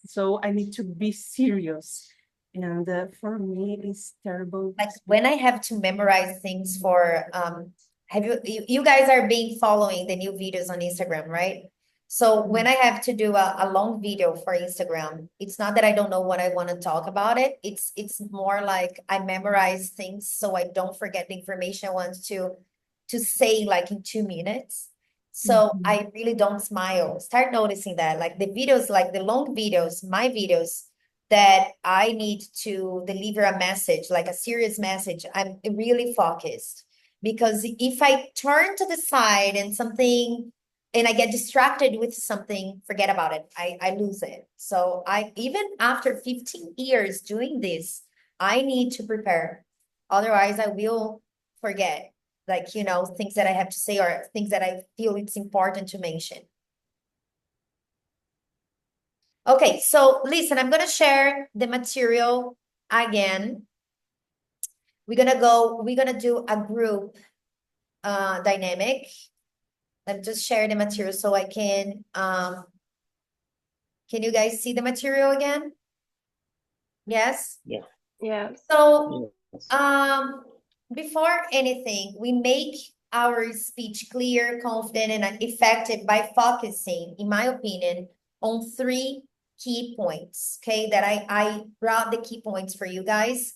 So I need to be serious. And for me, it's terrible. Like when I have to memorize things for have you guys are being following the new videos on Instagram, right? So when I have to do a long video for Instagram, it's not that I don't know what I want to talk about it. It's more like I memorize things so I don't forget the information I want to say like in 2 minutes. So I really don't smile. Start noticing that like the videos, like the long videos, my videos that I need to deliver a message, like a serious message, I'm really focused. Because if I turn to the side and something, and I get distracted with something, forget about it. I lose it. So I, even after 15 years doing this, I need to prepare. Otherwise, I will forget, like, things that I have to say or things that I feel it's important to mention. Okay, so listen, I'm gonna share the material again. We're gonna do a group dynamic. Let me just share the material so I can you guys see the material again? Yes? Yeah. Yeah. So Yes. before anything, we make our speech clear, confident, and effective by focusing, in my opinion, on 3 key points, okay? That I brought the key points for you guys.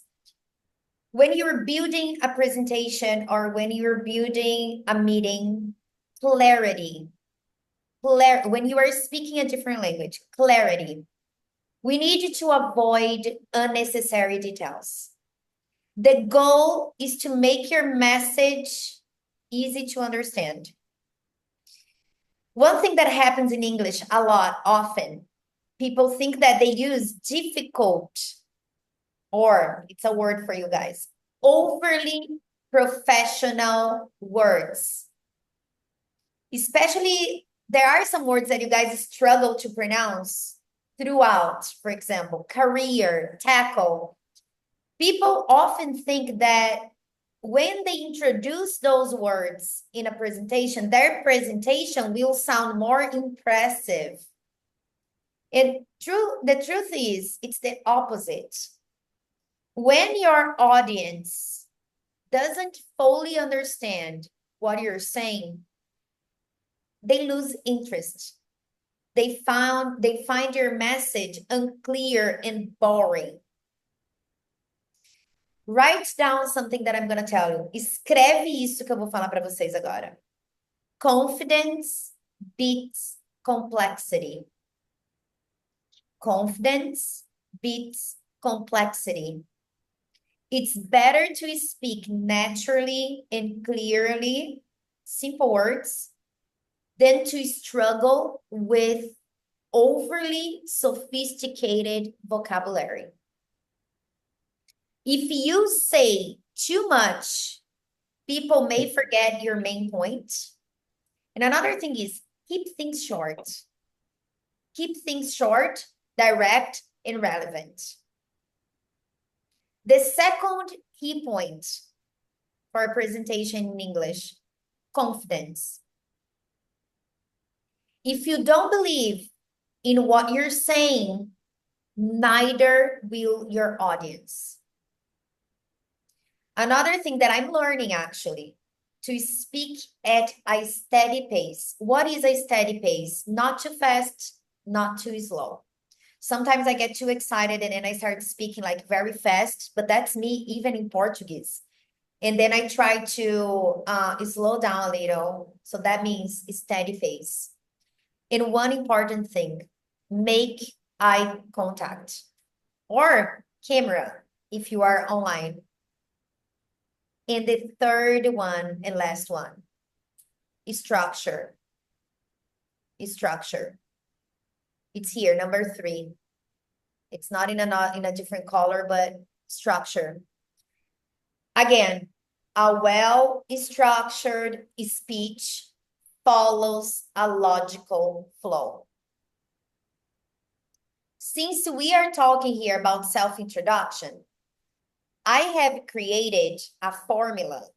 When you're building a presentation or when you're building a meeting, clarity. When you are speaking a different language, clarity. We need to avoid unnecessary details. The goal is to make your message easy to understand. One thing that happens in English a lot, often, people think that they use difficult, or it's a word for you guys, overly professional words. Especially, there are some words that you guys struggle to pronounce throughout, for example, career, tackle. People often think that when they introduce those words in a presentation, their presentation will sound more impressive. And the truth is, it's the opposite. When your audience doesn't fully understand what you're saying, they lose interest. They find your message unclear and boring. Write down something that I'm going to tell you. Escreve isso que eu vou falar para vocês agora. Confidence beats complexity. Confidence beats complexity. It's better to speak naturally and clearly, simple words, than to struggle with overly sophisticated vocabulary. If you say too much, People may forget your main point. And another thing is keep things short. Keep things short, direct, and relevant. The second key point for a presentation in English, confidence. If you don't believe in what you're saying, neither will your audience. Another thing that I'm learning actually, to speak at a steady pace. What is a steady pace? Not too fast, not too slow. Sometimes I get too excited and then I start speaking like very fast, but that's me even in Portuguese. And then I try to slow down a little. So that means steady pace. And one important thing, make eye contact or camera if you are online. And the third one and last one is structure. Structure. It's here, number 3. It's not in a different color, but structure. Again, a well-structured speech follows a logical flow. Since we are talking here about self-introduction, I have created a formula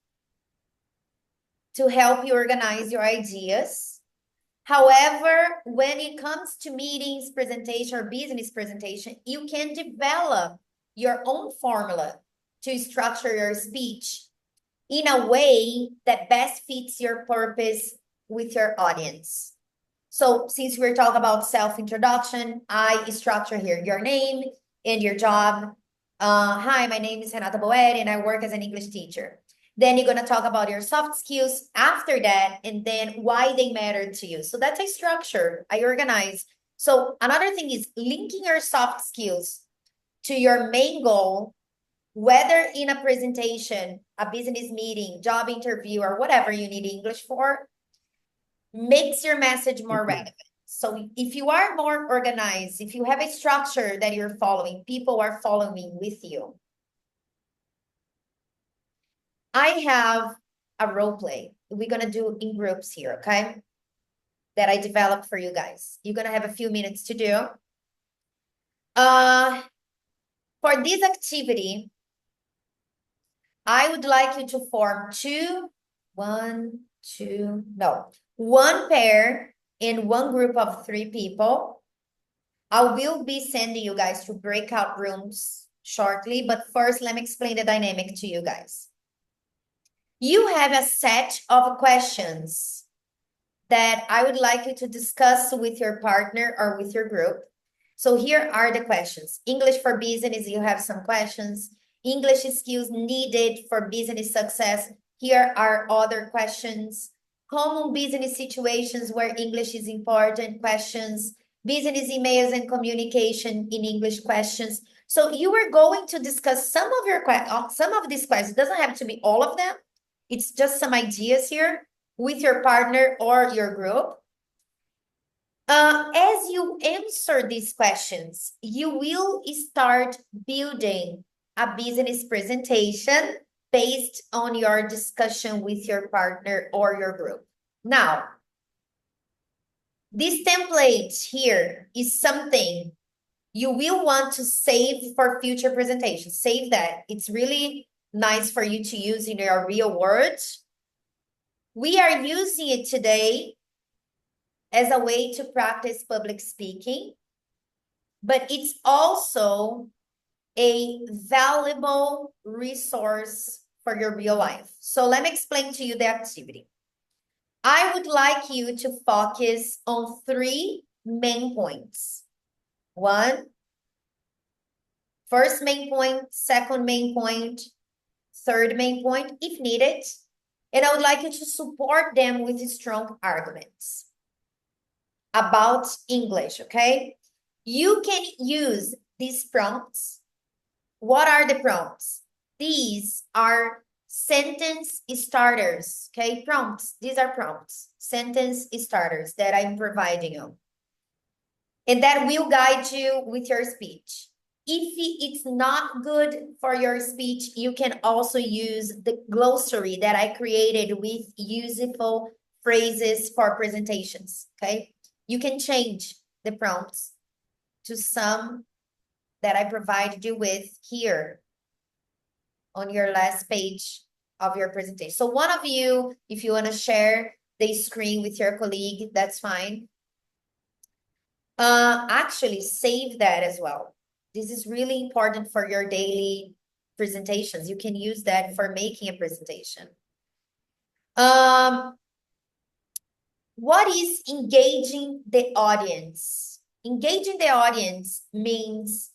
to help you organize your ideas. However, when it comes to meetings, presentation, or business presentation, you can develop your own formula to structure your speech in a way that best fits your purpose with your audience. So since we're talking about self-introduction, I structure here your name and your job. Hi, my name is Renata Boeri and I work as an English teacher. Then you're going to talk about your soft skills after that, and then why they matter to you. So that's a structure. I organize. So another thing is linking your soft skills to your main goal, whether in a presentation, a business meeting, job interview, or whatever you need English for, makes your message more relevant. So if you are more organized, if you have a structure that you're following, people are following with you. I have a role play we're going to do in groups here, okay? That I developed for you guys. You're going to have a few minutes to do. For this activity, I would like you to form one pair in one group of 3 people. I will be sending you guys to breakout rooms shortly, but first let me explain the dynamic to you guys. You have a set of questions that I would like you to discuss with your partner or with your group. So here are the questions. English for business, you have some questions. English skills needed for business success. Here are other questions. Common business situations where English is important questions. Business emails and communication in English questions. So you are going to discuss some of these questions. It doesn't have to be all of them. It's just some ideas here with your partner or your group. As you answer these questions, you will start building a business presentation based on your discussion with your partner or your group. Now, this template here is something you will want to save for future presentations. Save that. It's really nice for you to use in your real words. We are using it today as a way to practice public speaking, but it's also a valuable resource for your real life. So let me explain to you the activity. I would like you to focus on 3 main points. First main point, second main point, third main point, if needed. And I would like you to support them with strong arguments about English, okay? You can use these prompts. What are the prompts? These are sentence starters, okay? Prompts, these are prompts, sentence starters that I'm providing you. And that will guide you with your speech. If it's not good for your speech, you can also use the glossary that I created with useful phrases for presentations, okay? You can change the prompts to some that I provided you with here on your last page of your presentation. So one of you, if you want to share the screen with your colleague, that's fine. Actually, save that as well. This is really important for your daily presentations. You can use that for making a presentation. What is engaging the audience? Engaging the audience means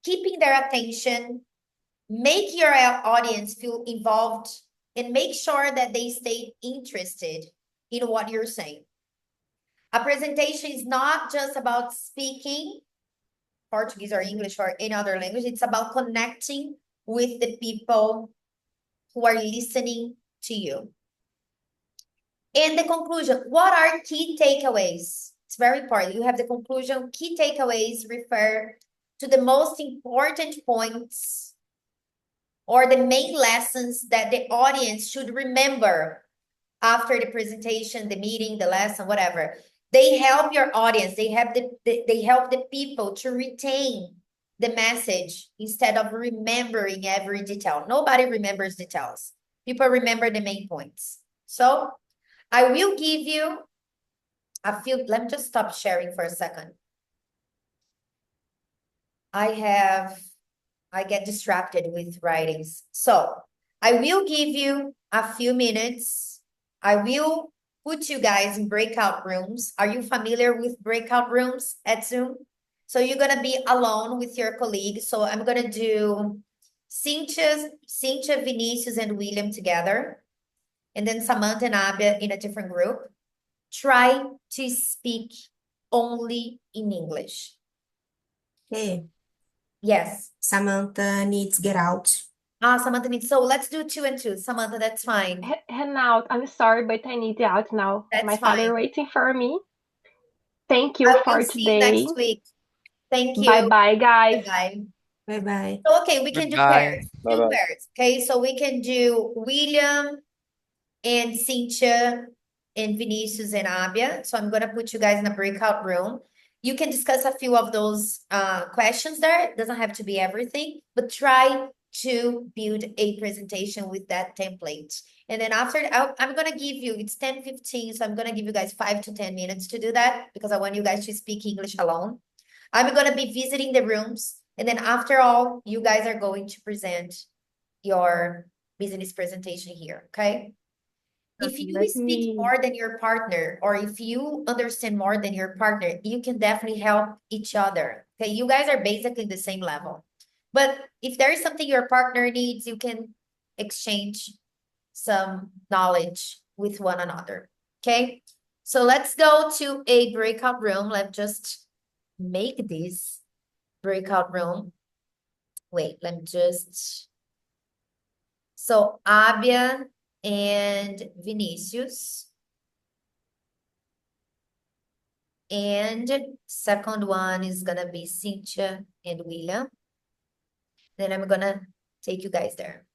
keeping their attention, make your audience feel involved, and make sure that they stay interested in what you're saying. A presentation is not just about speaking Portuguese or English or any other language. It's about connecting with the people who are listening to you. And the conclusion, what are key takeaways? It's very important. You have the conclusion. Key takeaways refer to the most important points or the main lessons that the audience should remember after the presentation, the meeting, the lesson, whatever. They help your audience. They help the people to retain the message instead of remembering every detail. Nobody remembers details. People remember the main points. So I will give you a few. Let me just stop sharing for a second. I get distracted with writings. So I will give you a few minutes. I will put you guys in breakout rooms. Are you familiar with breakout rooms at Zoom? So you're going to be alone with your colleagues. So I'm going to do Cynthia, Vinicius, and William together. And then Samantha and Abia in a different group. Try to speak only in English. Okay. Yes. Samantha needs get out. Samantha needs. So let's do 2 and 2. Samantha, that's fine. Hangout, I'm sorry, but I need out now. That's My fine. father waiting for me. Thank you I for will see you today. next week. Thank you. Bye-bye, guys. Bye-bye. Bye-bye. So, okay, we can do Goodbye. pairs. Two Bye-bye. pairs. Okay, so we can do William and Cynthia and Vinicius and Abia. So I'm gonna put you guys in a breakout room. You can discuss a few of those questions there. It doesn't have to be everything, but try to build a presentation with that template. And then after, I'm gonna give you, it's 10:15, so I'm gonna give you guys 5 to 10 minutes to do that because I want you guys to speak English alone. I'm gonna be visiting the rooms, and then after all, you guys are going to present your business presentation here, okay? If you Let speak me. more than your partner, or if you understand more than your partner, you can definitely help each other. Okay, you guys are basically the same level. But if there is something your partner needs, you can exchange some knowledge with one another. Okay, so let's go to a breakout room. Let's just make this breakout room. Wait, let me just. So Abia and Vinicius. And second one is gonna be Cynthia and William. Then I'm gonna take you guys there.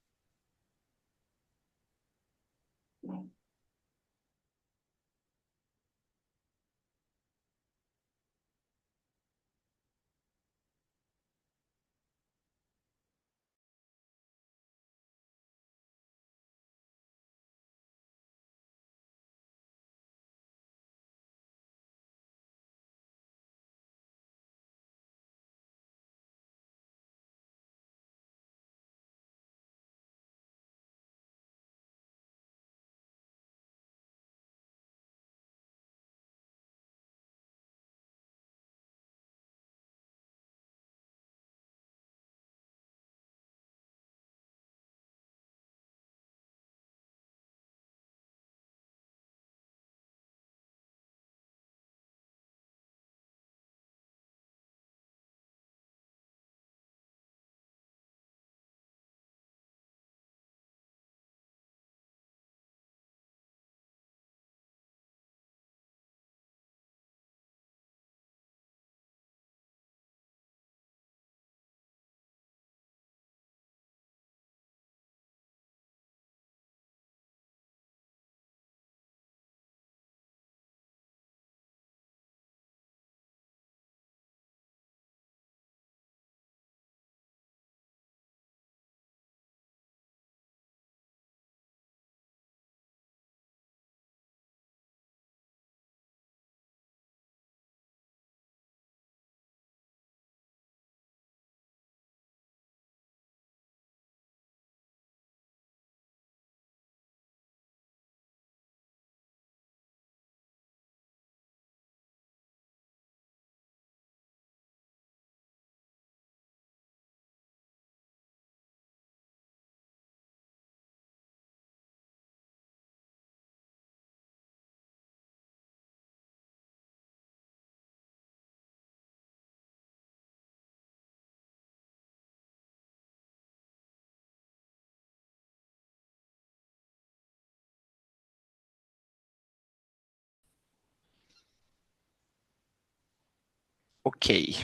Okay,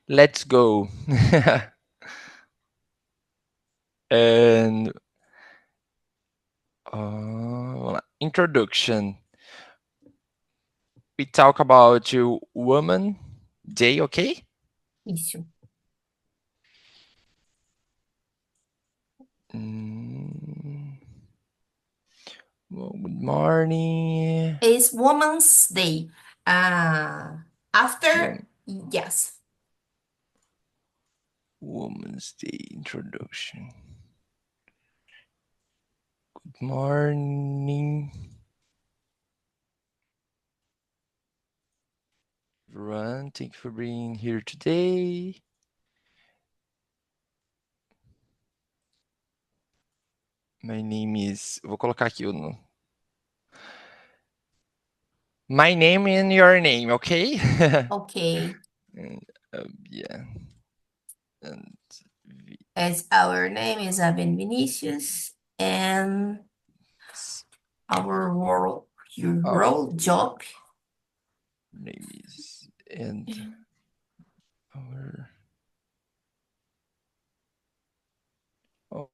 let's go. And introduction. We talk about Woman Day, okay? Isso. Well, good morning. It's Women's Day. After, yes. Woman's Day introduction. Good morning, everyone. Thank you for being here today. My name is. Vou colocar aqui o. My name and your name, okay? Okay. And, yeah. And As our name is Aben Vinicius, and our role job name is and our. Oh,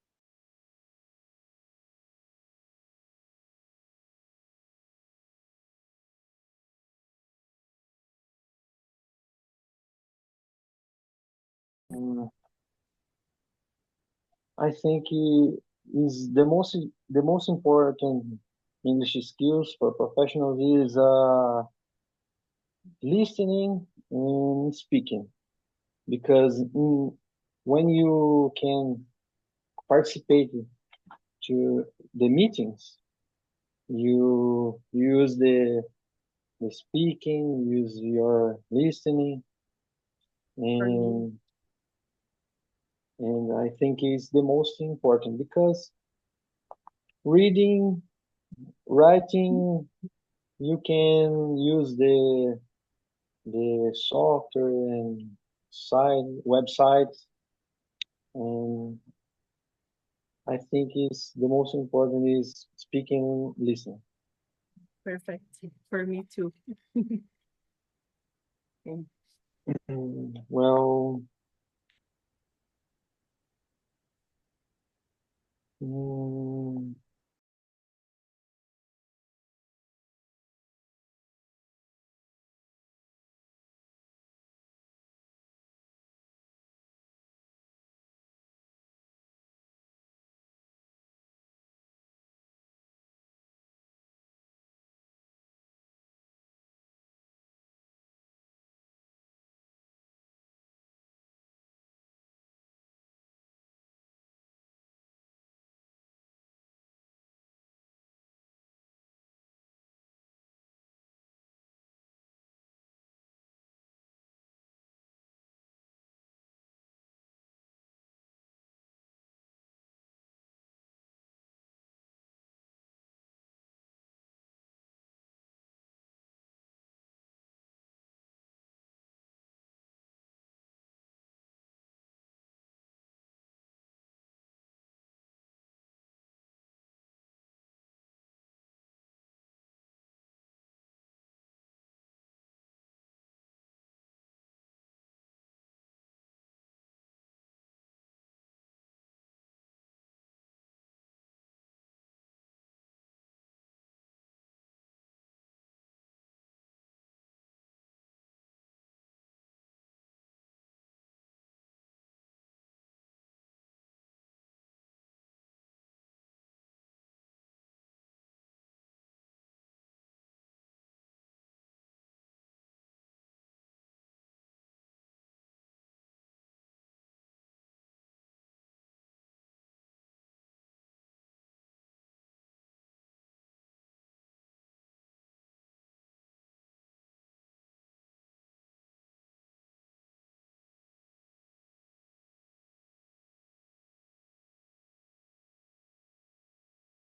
Mm, I think is the most important English skills for professionals is listening and speaking because when you can participate to the meetings, you use the speaking, use your listening, and I think is the most important because reading, writing, you can use the software and site websites, and I think is the most important is speaking and listening. Perfect for me too. Well, mm,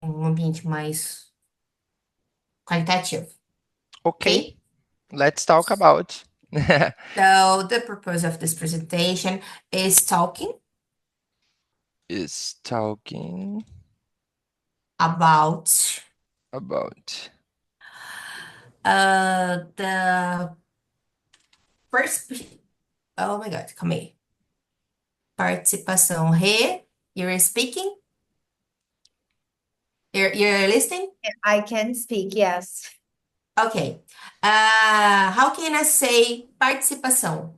ambiente mais qualitativo. okay, let's talk about. So the purpose of this presentation is talking Is talking about about the First, oh my God, calma aí. Participação. Rê, you're speaking? You're listening? I can speak, yes. Okay. How can I say participação?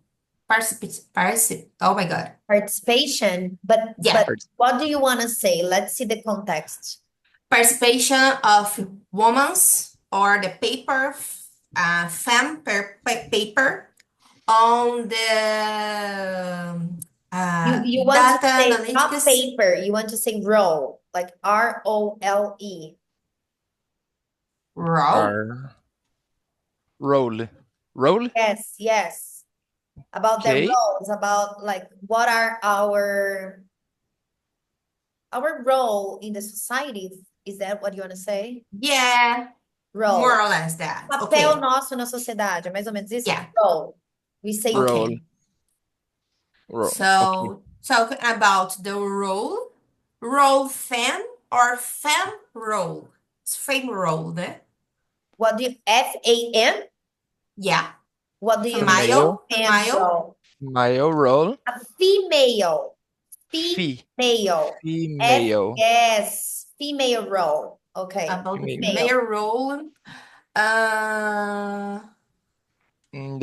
Oh my God. Participation, but Yeah. what do you want to say? Let's see the context. Participation of women's or the paper, paper on the You want data to say not analytics paper, you want to say role, like ROLE. role. Roll. Yes. About the Okay. roles, about like what are our role in the society. Is that what you want to say? Yeah, Role. more or less that. Papel Okay. nosso na sociedade, é mais ou menos isso? Yeah. Role. We say Roll. role. So talking about the role fem or fem role. It's fem role, né? What do you FAM? Yeah. What do you Female. role? Male roll. A female. Female. Yes, female role. Okay. About the Female. female role. And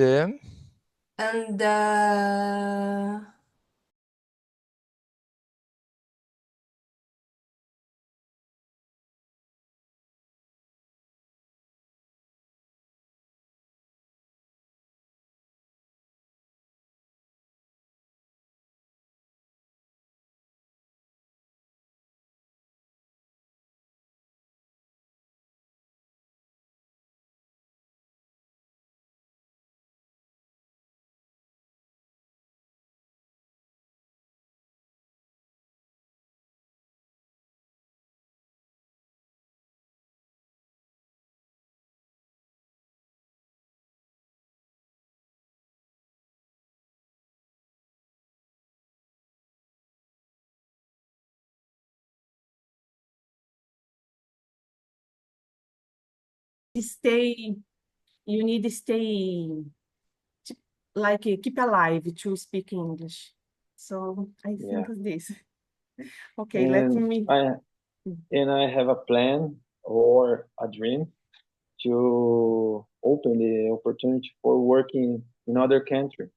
You need to stay, like, keep alive to speak English. So I think of this. Okay, let me. I have a plan or a dream to open the opportunity for working in other country,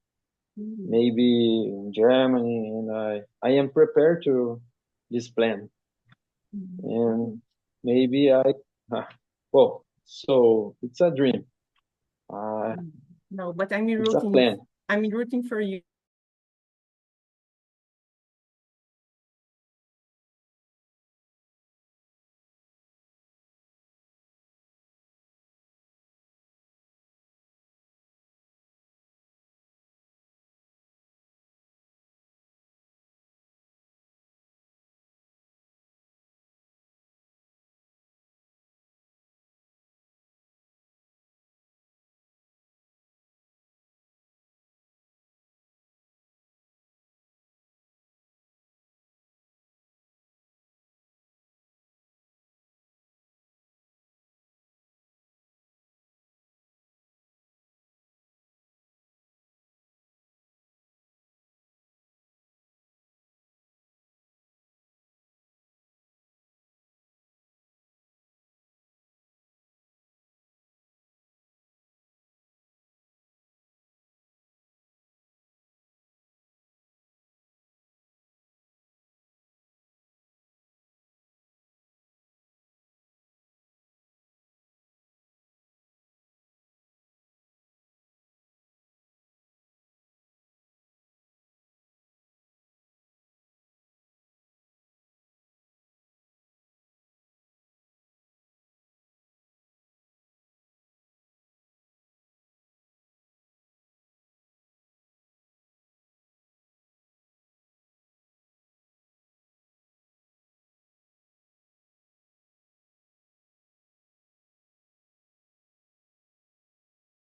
maybe in Germany, and I am prepared to this plan. And maybe well, so it's a dream. No, but I'm It's a plan. rooting for you.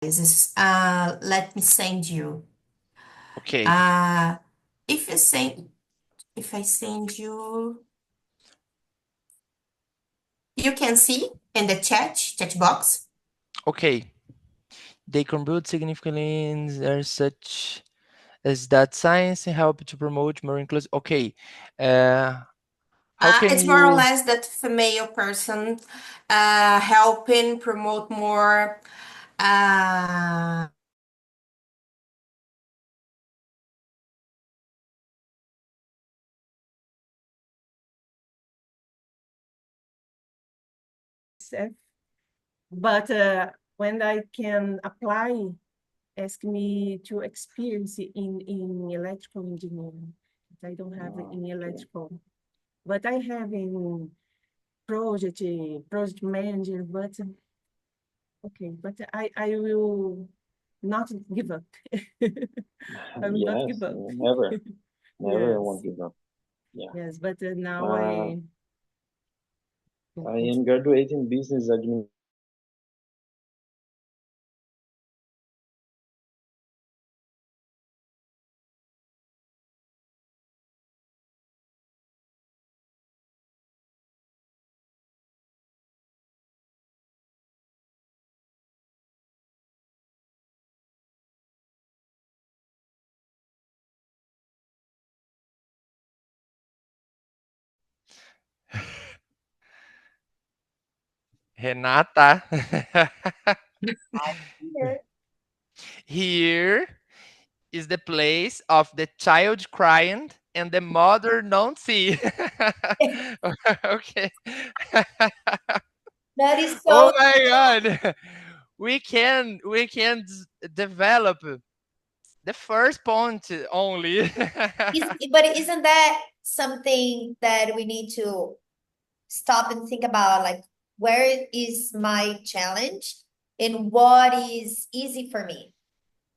let me send you. okay. If I send you, you can see in the chat box. Okay. they contribute significantly in there such as that science help to promote more inclusive. Okay, how can It's more or you? less that female person helping promote more uh, Self. But when I can apply, ask me to experience in electrical engineering. I don't have in Okay. electrical, but I have in project manager, but okay, but I will not give up. I will not Yes, give up. never, never Yes, won't give up. Yeah. yes, but now Uh, I I am graduating business administration. Renata. Here. Here is the place of the child crying and the mother don't see. Okay. That is Oh so my god. We can develop the first point only. but isn't that something that we need to stop and think about, like, where is my challenge and what is easy for me?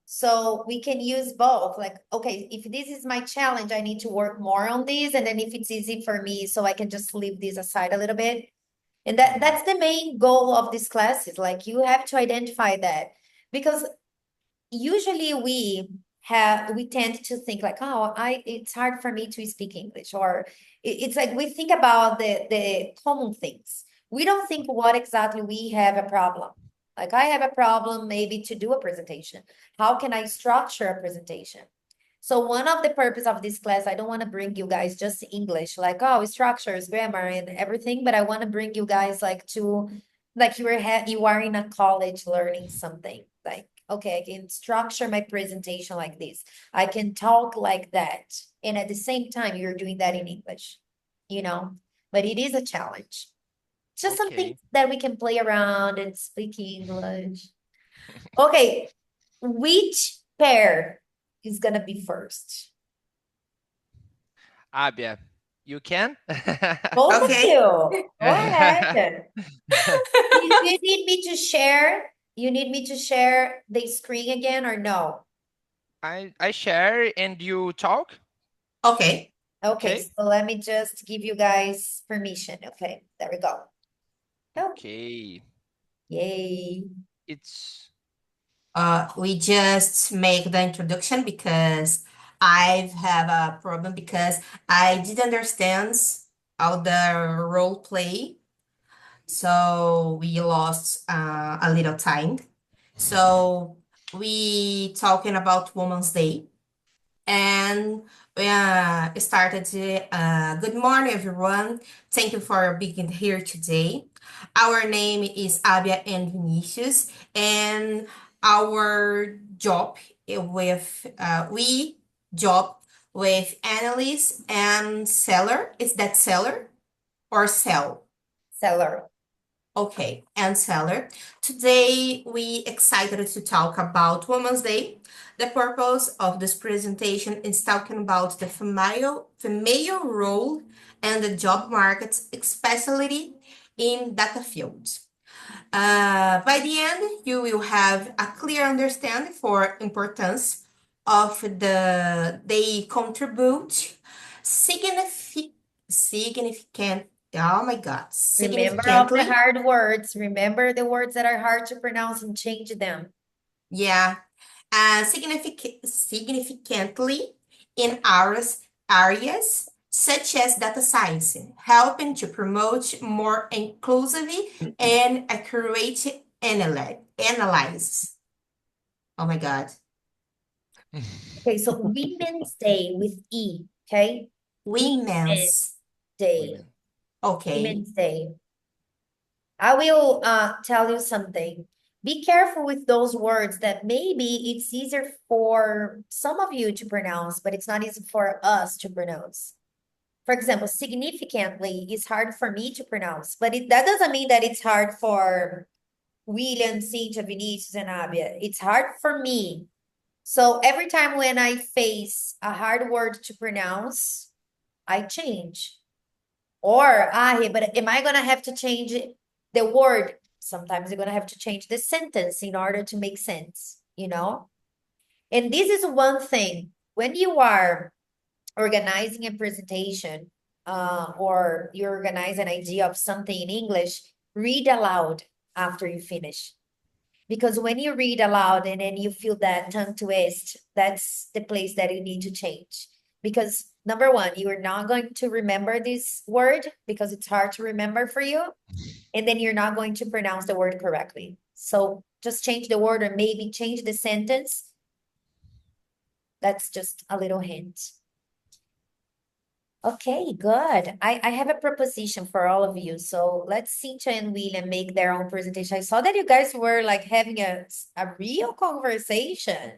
So we can use both. Like, okay, if this is my challenge, I need to work more on this. And then if it's easy for me, so I can just leave this aside a little bit. And Mhm. that's the main goal of this class, is like you have to identify that. Because usually we tend to think like, oh, I it's hard for me to speak English, or it's like we think about the common things. We don't think what exactly we have a problem. Like, I have a problem maybe to do a presentation. How can I structure a presentation? So one of the purpose of this class, I don't want to bring you guys just English, like, oh, structures, grammar, and everything, but I want to bring you guys like to, like, you are in a college learning something. Like, okay, I can structure my presentation like this. I can talk like that. And at the same time, you're doing that in English, you know? But it is a challenge. Just something Okay. that we can play around and speak English. Okay, which pair is gonna be first? Abia, you can? Both of okay. you. Go ahead. You need me to share? You need me to share the screen again or no? I share and you talk. Okay. Okay, Okay. so let me just give you guys permission. Okay, there we go. Oh, Okay. yay. It's We just make the introduction because I have a problem because I didn't understand how the role play. So we lost a little time. So we talking about Women's Day. And we started. Good morning, everyone. Thank you for being here today. Our name is Abia and Vinicius, and our job with we job with analyst and seller. Is that seller or sell? Seller. Okay, and seller. Today we excited to talk about Women's Day. The purpose of this presentation is talking about the female role and the job market, especially in data fields. By the end, you will have a clear understanding for importance of they contribute significant, oh my God, Remember of the significantly. hard words. Remember the words that are hard to pronounce and change them. Yeah, significantly in areas such as data science, helping to promote more inclusive and accurate analysis. Oh my God. Okay, so Women's Day with E, okay? Women's Women's. Day. Women. Okay. Women's Day. I will tell you something. Be careful with those words that maybe it's easier for some of you to pronounce, but it's not easy for us to pronounce. For example, significantly is hard for me to pronounce, but that doesn't mean that it's hard for William, Cynthia, Vinicius, and Abia. It's hard for me. So every time when I face a hard word to pronounce, I change. Or, but am I going to have to change the word? Sometimes you're going to have to change the sentence in order to make sense, you know? And this is one thing. When you are organizing a presentation, or you organize an idea of something in English, read aloud after you finish. Because when you read aloud and then you feel that tongue twist, that's the place that you need to change. Because number one, you are not going to remember this word because it's hard to remember for you. And then you're not going to pronounce the word correctly. So just change the word or maybe change the sentence. That's just a little hint. Okay, good. I have a proposition for all of you. So let's Cynthia and William make their own presentation. I saw that you guys were like having a real conversation.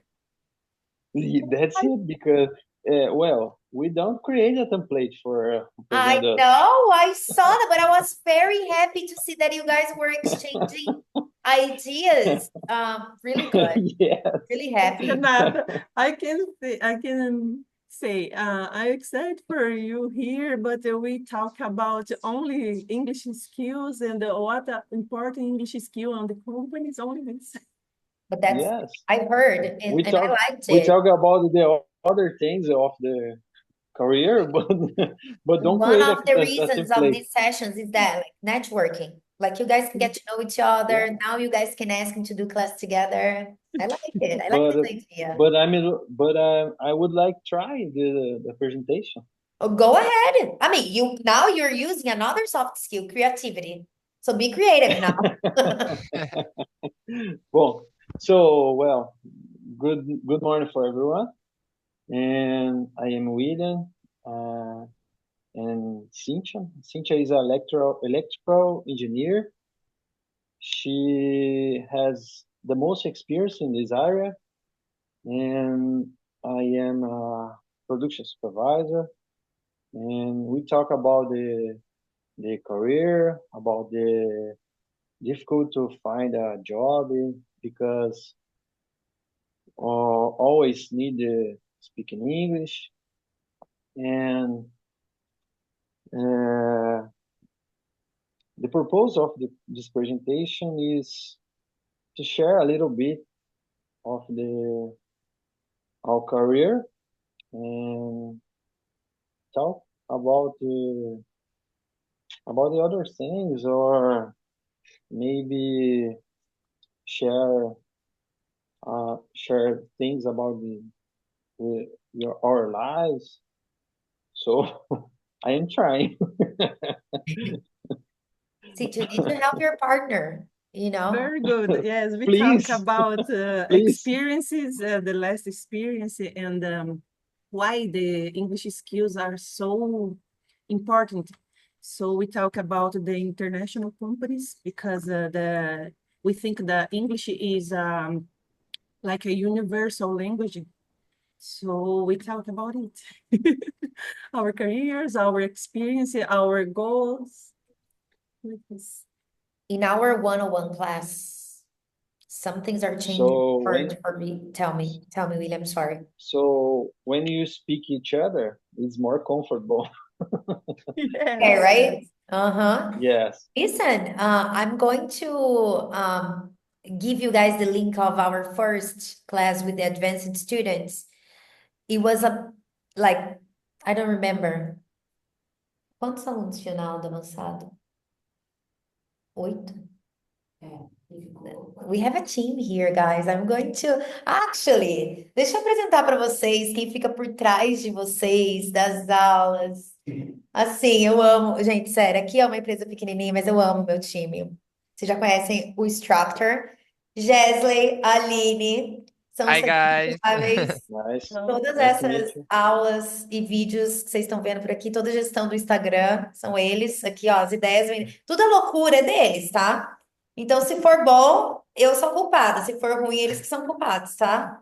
That's it, because, well, we don't create a template for I present us. know, I saw that, but I was very happy to see that you guys were exchanging ideas. Really good. Yes. Really happy. Renata, I can say, I'm excited for you here, but we talk about only English skills and what important English skill on the company is only this. But that's, Yes. I heard and I liked We it. talk about the other things of the career, but don't One create of the a reasons of template. these sessions is that like networking. Like you guys can get to know each other. Yeah. Now you guys can ask him to do class together. I like it. I like But this idea. I would like try the presentation. Oh, go ahead. I mean, you're using another soft skill, creativity. So be creative now. Well, good morning for everyone, and I am William, and Cynthia. Cynthia is an electrical engineer. She has the most experience in this area, and I am a production supervisor. And we talk about the career, about the difficult to find a job, because always need to speak in English. And uh, the purpose of this presentation is to share a little bit of our career, and talk about the other things, or maybe share share things about our lives. So I am trying. See, you need to help your partner, you know? Very good. Yes, we talk Please, about please. experiences, the last experience, and why the English skills are so important. So we talk about the international companies because we think that English is like a universal language. So we talk about it, our careers, our experience, our goals. Like this. In our 101 class, some things are changing So hard for me. Tell me, William, sorry. when you speak each other, it's more comfortable. Okay, Yes. right? Uh-huh. Yes. Listen, I'm going to give you guys the link of our first class with the advanced students. It was like, I don't remember. Quantos alunos tinha na aula do avançado? 8? We have a team here, guys. I'm going to actually, deixa eu apresentar para vocês quem fica por trás de vocês, das aulas. Assim, eu amo, gente, sério, aqui é uma empresa pequenininha, mas eu amo meu time. Vocês já conhecem o Structure, Gesley, Aline, São os Hi guys. responsáveis. Nice. Todas Nice to meet essas you. aulas e vídeos que vocês estão vendo por aqui, toda a gestão do Instagram, são eles. Aqui, ó, as ideias, tudo é loucura, é deles, tá? Então, se for bom, eu sou culpada. Se for ruim, eles que são culpados, tá?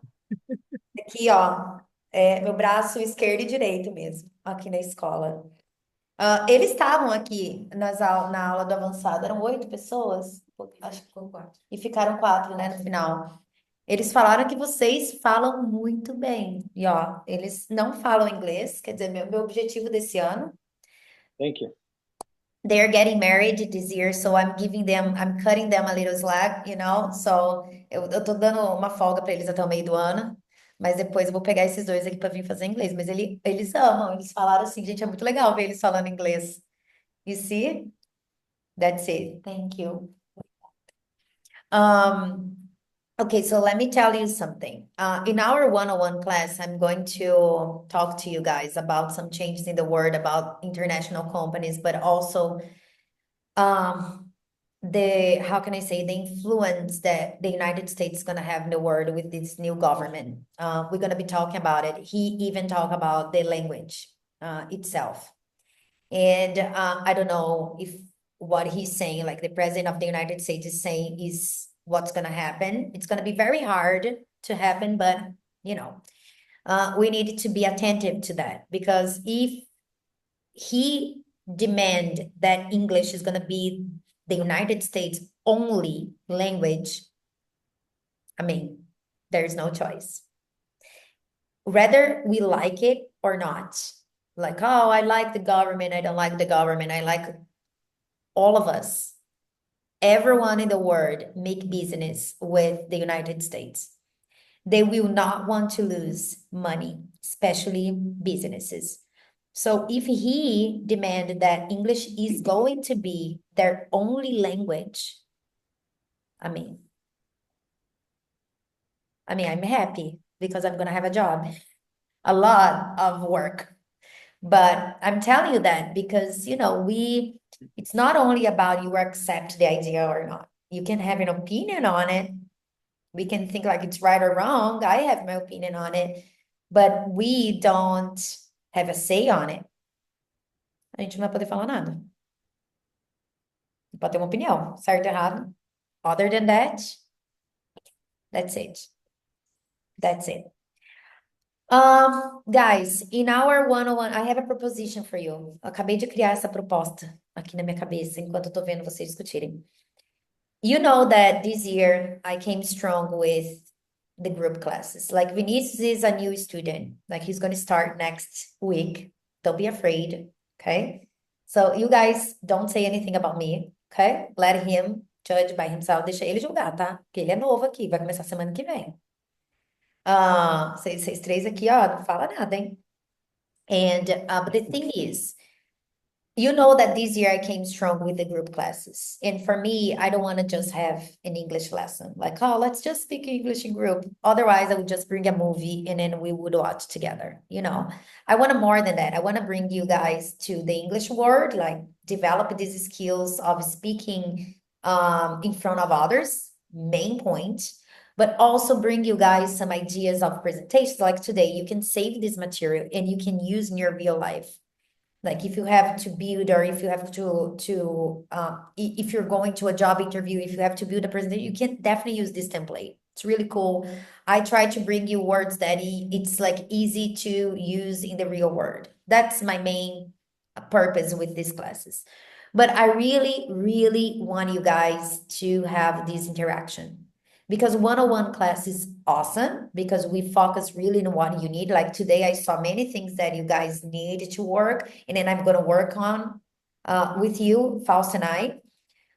Aqui, ó, é meu braço esquerdo e direito mesmo, aqui na escola. Eles estavam aqui na aula do avançado, eram 8 pessoas, acho que foram 4. E ficaram 4, né, no final. Eles falaram que vocês falam muito bem. E ó, eles não falam inglês, quer dizer, meu objetivo desse ano. Thank you. They are getting married this year, so I'm cutting them a little slack, you know? So eu tô dando uma folga para eles até o meio do ano, mas depois eu vou pegar esses dois aqui para vir fazer inglês. Mas eles amam, eles falaram assim, gente, é muito legal ver eles falando inglês. You see? That's it. Thank you. Um, Okay, so let me tell you something. In our one-on-one class, I'm going to talk to you guys about some changes in the world about international companies, but also how can I say, the influence that the United States is going to have in the world with this new government. We're going to be talking about it. He even talked about the language itself. And I don't know if what he's saying, like the president of the United States is saying, is what's going to happen. It's going to be very hard to happen, but you know, we need to be attentive to that, because if he demand that English is going to be the United States only language, I mean, there's no choice. Whether we like it or not, like, oh, I like the government, I don't like the government, I like all of us, everyone in the world make business with the United States. They will not want to lose money, especially businesses. So if he demanded that English is going to be their only language, I mean, I'm happy because I'm gonna have a job, a lot of work. But I'm telling you that because, it's not only about you accept the idea or not. You can have an opinion on it. We can think like it's right or wrong. I have my opinion on it, but we don't have a say on it. A gente não vai poder falar nada. Pode ter uma opinião, certo ou errado. Other than that, that's it. That's it. Guys, in our one-on-one, I have a proposition for you. Eu acabei de criar essa proposta aqui na minha cabeça enquanto eu tô vendo vocês discutirem. You know that this year I came strong with the group classes. Like Vinicius is a new student. Like he's going to start next week. Don't be afraid, okay? So you guys don't say anything about me, okay? Let him judge by himself. Deixa ele julgar, tá? Porque ele é novo aqui, vai começar semana que vem. Vocês três aqui, ó, não fala nada, hein? And but the thing is, you know that this year I came strong with the group classes. And for me, I don't want to just have an English lesson. Like, oh, let's just speak English in group. Otherwise, I would just bring a movie and then we would watch together. I want more than that. I want to bring you guys to the English world, like develop these skills of speaking in front of others, main point, but also bring you guys some ideas of presentations. Like today, you can save this material and you can use in your real life. Like if you have to build, or if you have if you're going to a job interview, if you have to build a presentation, you can definitely use this template. It's really cool. I try to bring you words that it's like easy to use in the real world. That's my main purpose with these classes. But I really, really want you guys to have this interaction, because one-on-one class is awesome because we focus really on what you need. Like today, I saw many things that you guys need to work, and then I'm going to work on with you, Faust and I,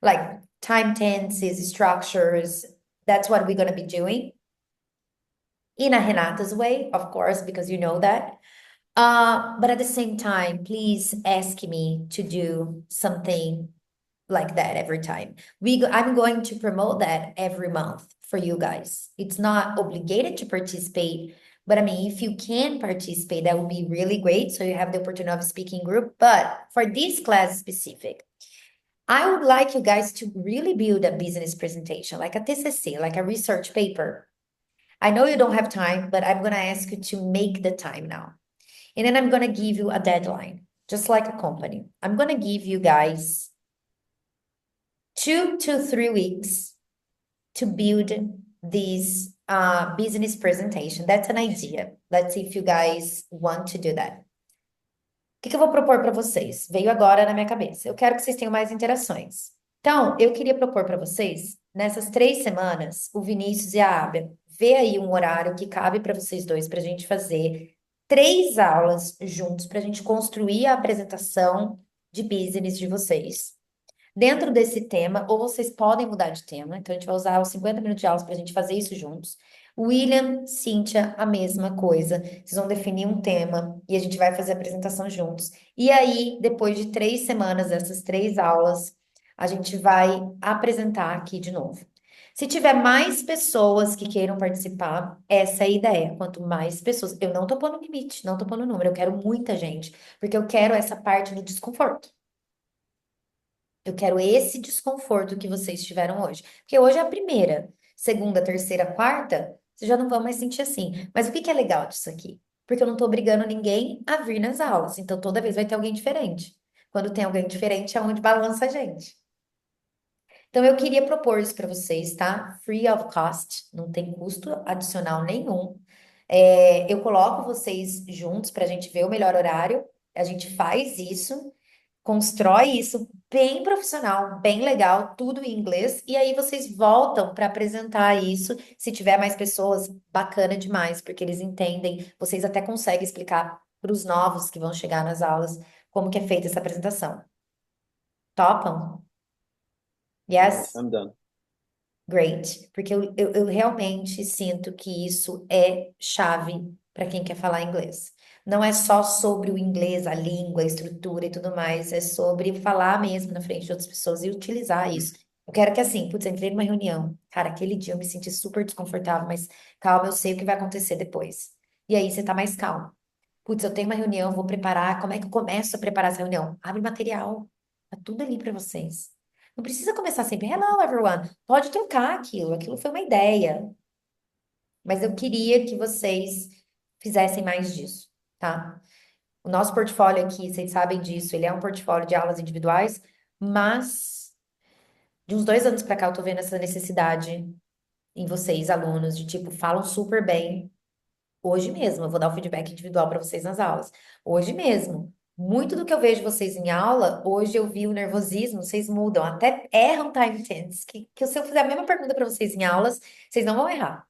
like time tenses, structures. That's what we're going to be doing in a Renata's way, of course, because you know that. But at the same time, please ask me to do something like that every time. I'm going to promote that every month for you guys. It's not obligated to participate, but if you can participate, that would be really great. So you have the opportunity of speaking group. But for this class specific, I would like you guys to really build a business presentation, like a TCC, like a research paper. I know you don't have time, but I'm going to ask you to make the time now. And then I'm going to give you a deadline, just like a company. I'm going to give you guys 2 to 3 weeks to build this business presentation. That's an idea. Let's see if you guys want to do that. O que eu vou propor para vocês? Veio agora na minha cabeça. Eu quero que vocês tenham mais interações. Então, eu queria propor para vocês, nessas 3 semanas, o Vinícius e a Abia, vê aí um horário que cabe para vocês dois, para a gente fazer 3 aulas juntos, para a gente construir a apresentação de business de vocês. Dentro desse tema, ou vocês podem mudar de tema, então a gente vai usar os 50 minutos de aulas para a gente fazer isso juntos. William, Cíntia, a mesma coisa. Vocês vão definir um tema e a gente vai fazer a apresentação juntos. E aí, depois de 3 semanas, dessas 3 aulas, a gente vai apresentar aqui de novo. Se tiver mais pessoas que queiram participar, essa é a ideia. Quanto mais pessoas. Eu não tô pondo limite, não tô pondo número, eu quero muita gente, porque eu quero essa parte do desconforto. Eu quero esse desconforto que vocês tiveram hoje. Porque hoje é a primeira, segunda, terceira, quarta, vocês já não vão mais sentir assim. Mas o que que é legal disso aqui? Porque eu não tô obrigando ninguém a vir nas aulas. Então toda vez vai ter alguém diferente. Quando tem alguém diferente, é onde balança a gente. Então eu queria propor isso para vocês, tá? Free of cost, não tem custo adicional nenhum. Eu coloco vocês juntos para a gente ver o melhor horário. A gente faz isso, constrói isso bem profissional, bem legal, tudo em inglês, e aí vocês voltam para apresentar isso. Se tiver mais pessoas, bacana demais, porque eles entendem, vocês até conseguem explicar para os novos que vão chegar nas aulas como que é feita essa apresentação. Topam? Yes, Yes? I'm done. Great, porque eu realmente sinto que isso é chave para quem quer falar inglês. Não é só sobre o inglês, a língua, a estrutura e tudo mais, é sobre falar mesmo na frente de outras pessoas e utilizar isso. Eu quero que assim, putz, eu entrei numa reunião, cara, aquele dia eu me senti super desconfortável, mas calma, eu sei o que vai acontecer depois. E aí você tá mais calmo. Putz, eu tenho uma reunião, vou preparar, como é que eu começo a preparar essa reunião? Abre material, tá tudo ali para vocês. Não precisa começar sempre, hello everyone. Pode trocar aquilo, aquilo foi uma ideia. Mas eu queria que vocês fizessem mais disso, tá? O nosso portfólio aqui, vocês sabem disso, ele é um portfólio de aulas individuais, mas de uns 2 anos para cá eu tô vendo essa necessidade em vocês, alunos, de tipo, falam super bem. Hoje mesmo, eu vou dar o feedback individual para vocês nas aulas. Hoje mesmo. Muito do que eu vejo vocês em aula, hoje eu vi o nervosismo, vocês mudam, até erram time tense, que se eu fizer a mesma pergunta para vocês em aulas, vocês não vão errar.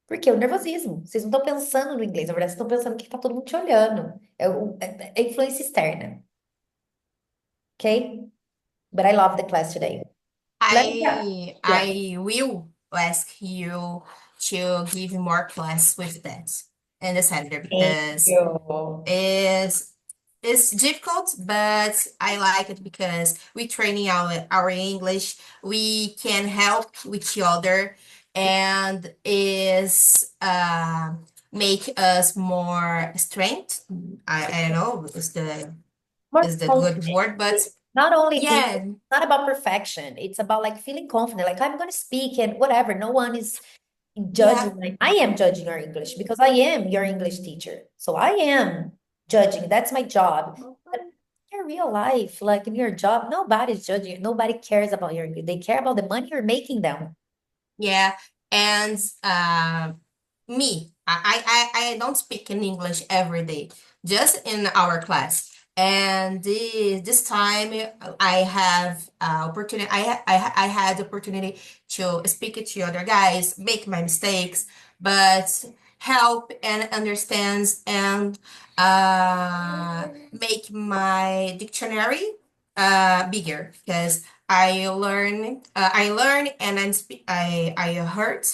Por quê? O nervosismo. Vocês não estão pensando no inglês, na verdade, vocês estão pensando que tá todo mundo te olhando. É influência externa, ok? But I love the class today. Let me yeah. I will ask you to give more class with that in the center Thank because you. it's difficult, but I like it because we training our English, we can help each other, and is make us more strength. I don't know More is the good confident. word, but Not only English, yeah, it's not about perfection. It's about like feeling confident, like I'm going to speak and whatever. No one is yeah, judging. I am judging your English because I am your English teacher. So I am judging. That's my job. But in your real life, like in your job, nobody's judging you. Nobody cares about your English. They care about the money you're making them. yeah, and me, I don't speak in English every day, just in our class. And this time I have opportunity. I had the opportunity to speak to other guys, make my mistakes, but help and understands and make my dictionary bigger because I learn and I heard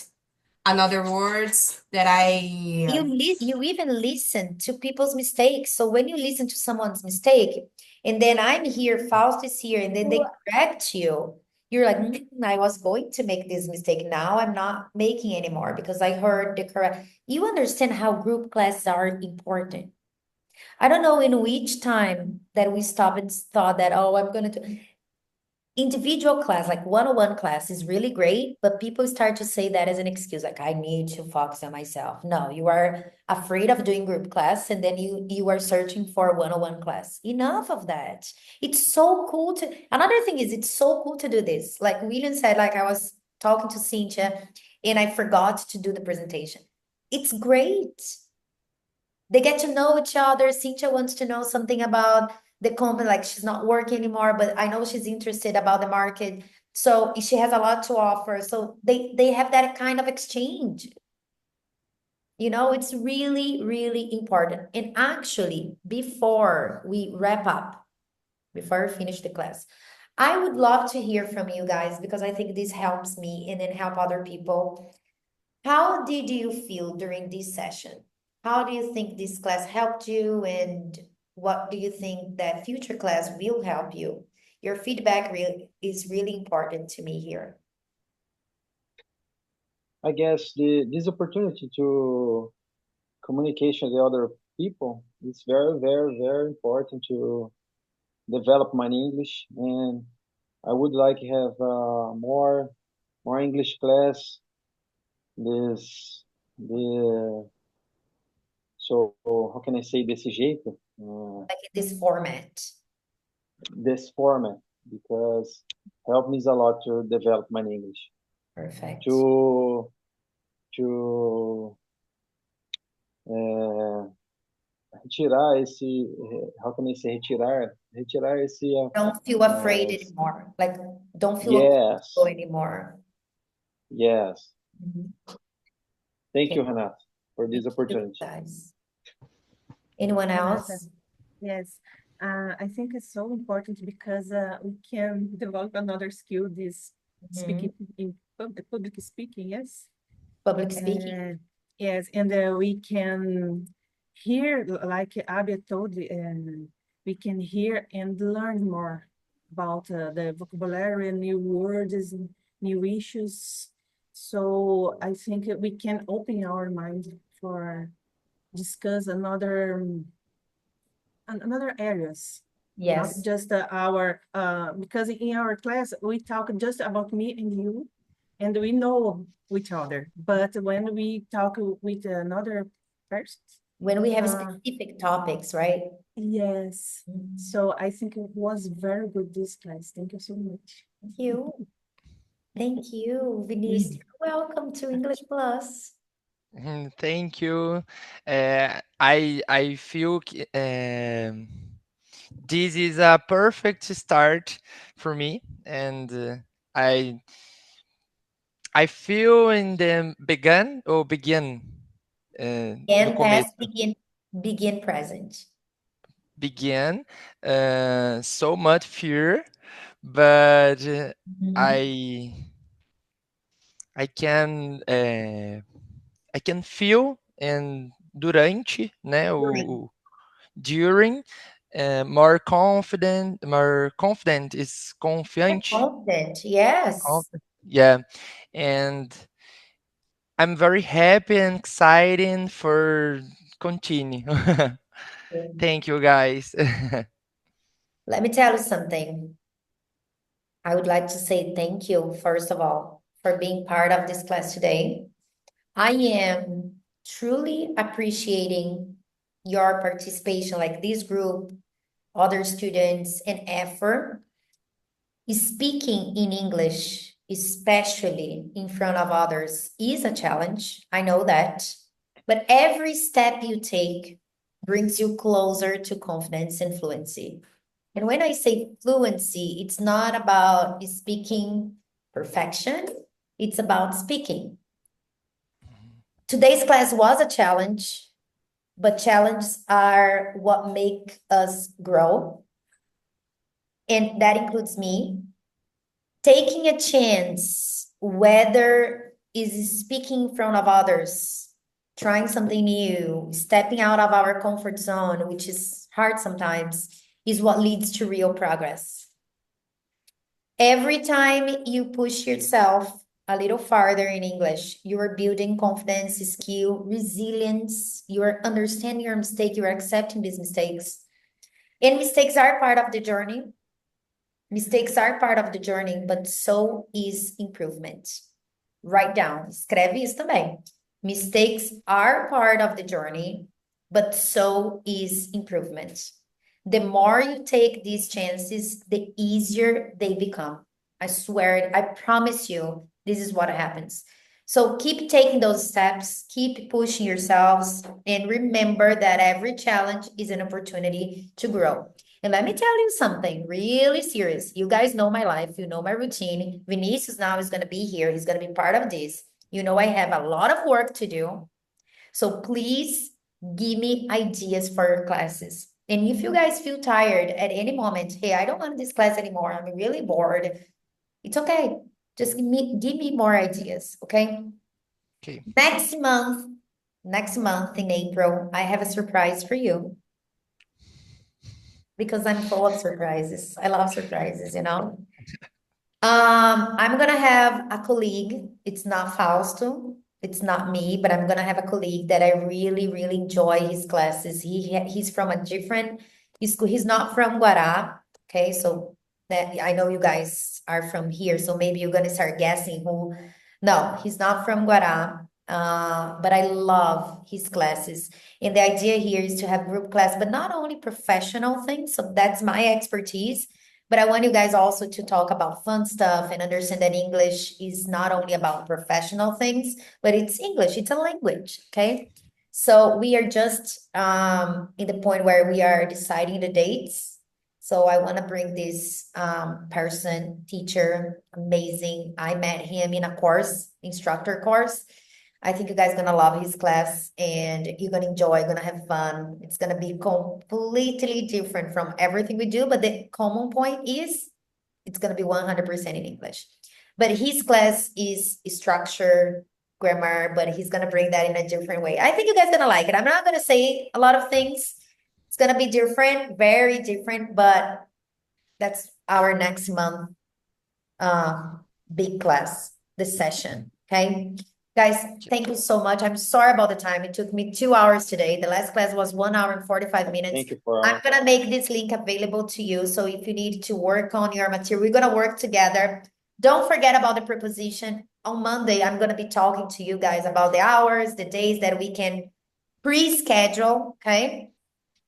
another words that You even listen to people's mistakes. So when you listen to someone's mistake, and then I'm here, Faust is here, and then they correct you, you're like, I was going to make this mistake. Now I'm not making anymore because I heard the correct. You understand how group classes are important. I don't know in which time that we stopped and thought that, oh, I'm going to do. individual class, like one-on-one class is really great, but people start to say that as an excuse, like I need to focus on myself. No, you are afraid of doing group class and then you are searching for one-on-one class. Enough of that. It's so cool to, another thing is it's so cool to do this. Like William said, like I was talking to Cynthia and I forgot to do the presentation. It's great. They get to know each other. Cynthia wants to know something about the company, like she's not working anymore, but I know she's interested about the market. So she has a lot to offer. So they have that kind of exchange. You know, it's really, really important. And actually, before we wrap up, before we finish the class, I would love to hear from you guys because I think this helps me and then help other people. How did you feel during this session? How do you think this class helped you, and what do you think that future class will help you? Your feedback is really important to me here. I guess this opportunity to communication with other people is very, very, very important to develop my English, and I would like to have more English class. This the So how can I say desse jeito? Like in this format. This format, because help me a lot to develop my English. Perfect. To to é, retirar esse, how can I say retirar esse, Don't feel afraid anymore. Like don't feel yes, uncomfortable anymore. yes. Mhm. Thank Okay. you, Renata, for this Thank you, opportunity. guys. Anyone Renata, else? yes, I think it's so important because we can develop another skill, this speaking in public speaking, yes. Public speaking. Yes, and we can hear, like Abia told, we can hear and learn more about the vocabulary and new words and new issues. So I think we can open our mind for discuss another areas. Not Yes. just our, because in our class, we talk just about me and you, and we know each other. But when we talk with another person, When we have specific topics, right? yes. Mhm. So I think it was very good, this class. Thank you so much. Thank you. Thank you, Vinicius. Welcome to English Plus. Thank you. I feel this is a perfect start for me, and I I feel in the begin no And começo past, begin present. begin so much fear, but Mhm. I I can I can feel and durante, né, During. during, more confident is confiante, Confident, yes. yeah, and I'm very happy and excited for continue. Thank you, guys. Let me tell you something. I would like to say thank you, first of all, for being part of this class today. I am truly appreciating your participation, like this group, other students, and effort. Speaking in English, especially in front of others, is a challenge. I know that. But every step you take brings you closer to confidence and fluency. And when I say fluency, it's not about speaking perfection, it's about speaking. Today's class was a challenge, but challenges are what make us grow. And that includes me. Taking a chance, whether is speaking in front of others, trying something new, stepping out of our comfort zone, which is hard sometimes, is what leads to real progress. Every time you push yourself a little farther in English, you are building confidence, skill, resilience, you are understanding your mistake, you are accepting these mistakes. And mistakes are part of the journey. Mistakes are part of the journey, but so is improvement. Write down, escreve isso também. Mistakes are part of the journey, but so is improvement. The more you take these chances, the easier they become. I swear, I promise you, this is what happens. So keep taking those steps, keep pushing yourselves, and remember that every challenge is an opportunity to grow. And let me tell you something really serious. You guys know my life, you know my routine. Vinicius now is going to be here, he's going to be part of this. You know, I have a lot of work to do. So please give me ideas for your classes. And if you guys feel tired at any moment, hey, I don't want this class anymore, I'm really bored, it's okay. Just give me more ideas, okay? Okay. Next month in April, I have a surprise for you because I'm full of surprises. I love surprises, you know? I'm gonna have a colleague. It's not Fausto, it's not me, but I'm gonna have a colleague that I really, really enjoy his classes. He's from a different school. He's not from Guará. Okay, so that I know you guys are from here, so maybe you're gonna start guessing who. No, he's not from Guará. But I love his classes. And the idea here is to have group class, but not only professional things. So that's my expertise. But I want you guys also to talk about fun stuff and understand that English is not only about professional things, but it's English, it's a language, okay? So we are just in the point where we are deciding the dates. So I want to bring this person, teacher, amazing. I met him in a course, instructor course. I think you guys gonna love his class and you're gonna enjoy, gonna have fun. It's gonna be completely different from everything we do, but the common point is it's gonna be 100% in English. But his class is structure, grammar, but he's gonna bring that in a different way. I think you guys gonna like it. I'm not gonna say a lot of things. It's gonna be different, very different, but that's our next month big class, this session, okay? Guys, thank you so much. I'm sorry about the time. It took me 2 hours today. The last class was 1 hour and 45 minutes. Thank you for I'm gonna make this link available to you. So if you need to work on your material, we're gonna work together. Don't forget about the preposition. On Monday, I'm gonna be talking to you guys about the hours, the days that we can pre-schedule, okay?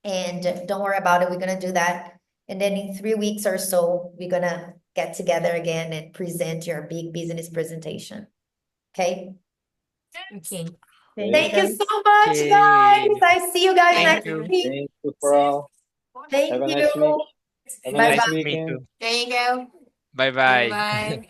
And don't worry about it, we're gonna do that. And then in 3 weeks or so, we're gonna get together again and present your big business presentation. Okay? Okay. Thank you guys. so much, Okay. guys. I see you guys Thank next you. week. thank you for all. Have Thank a nice week. you. Have a Bye nice Nice bye. to meet weekend. you. Thank you. Bye bye. Bye.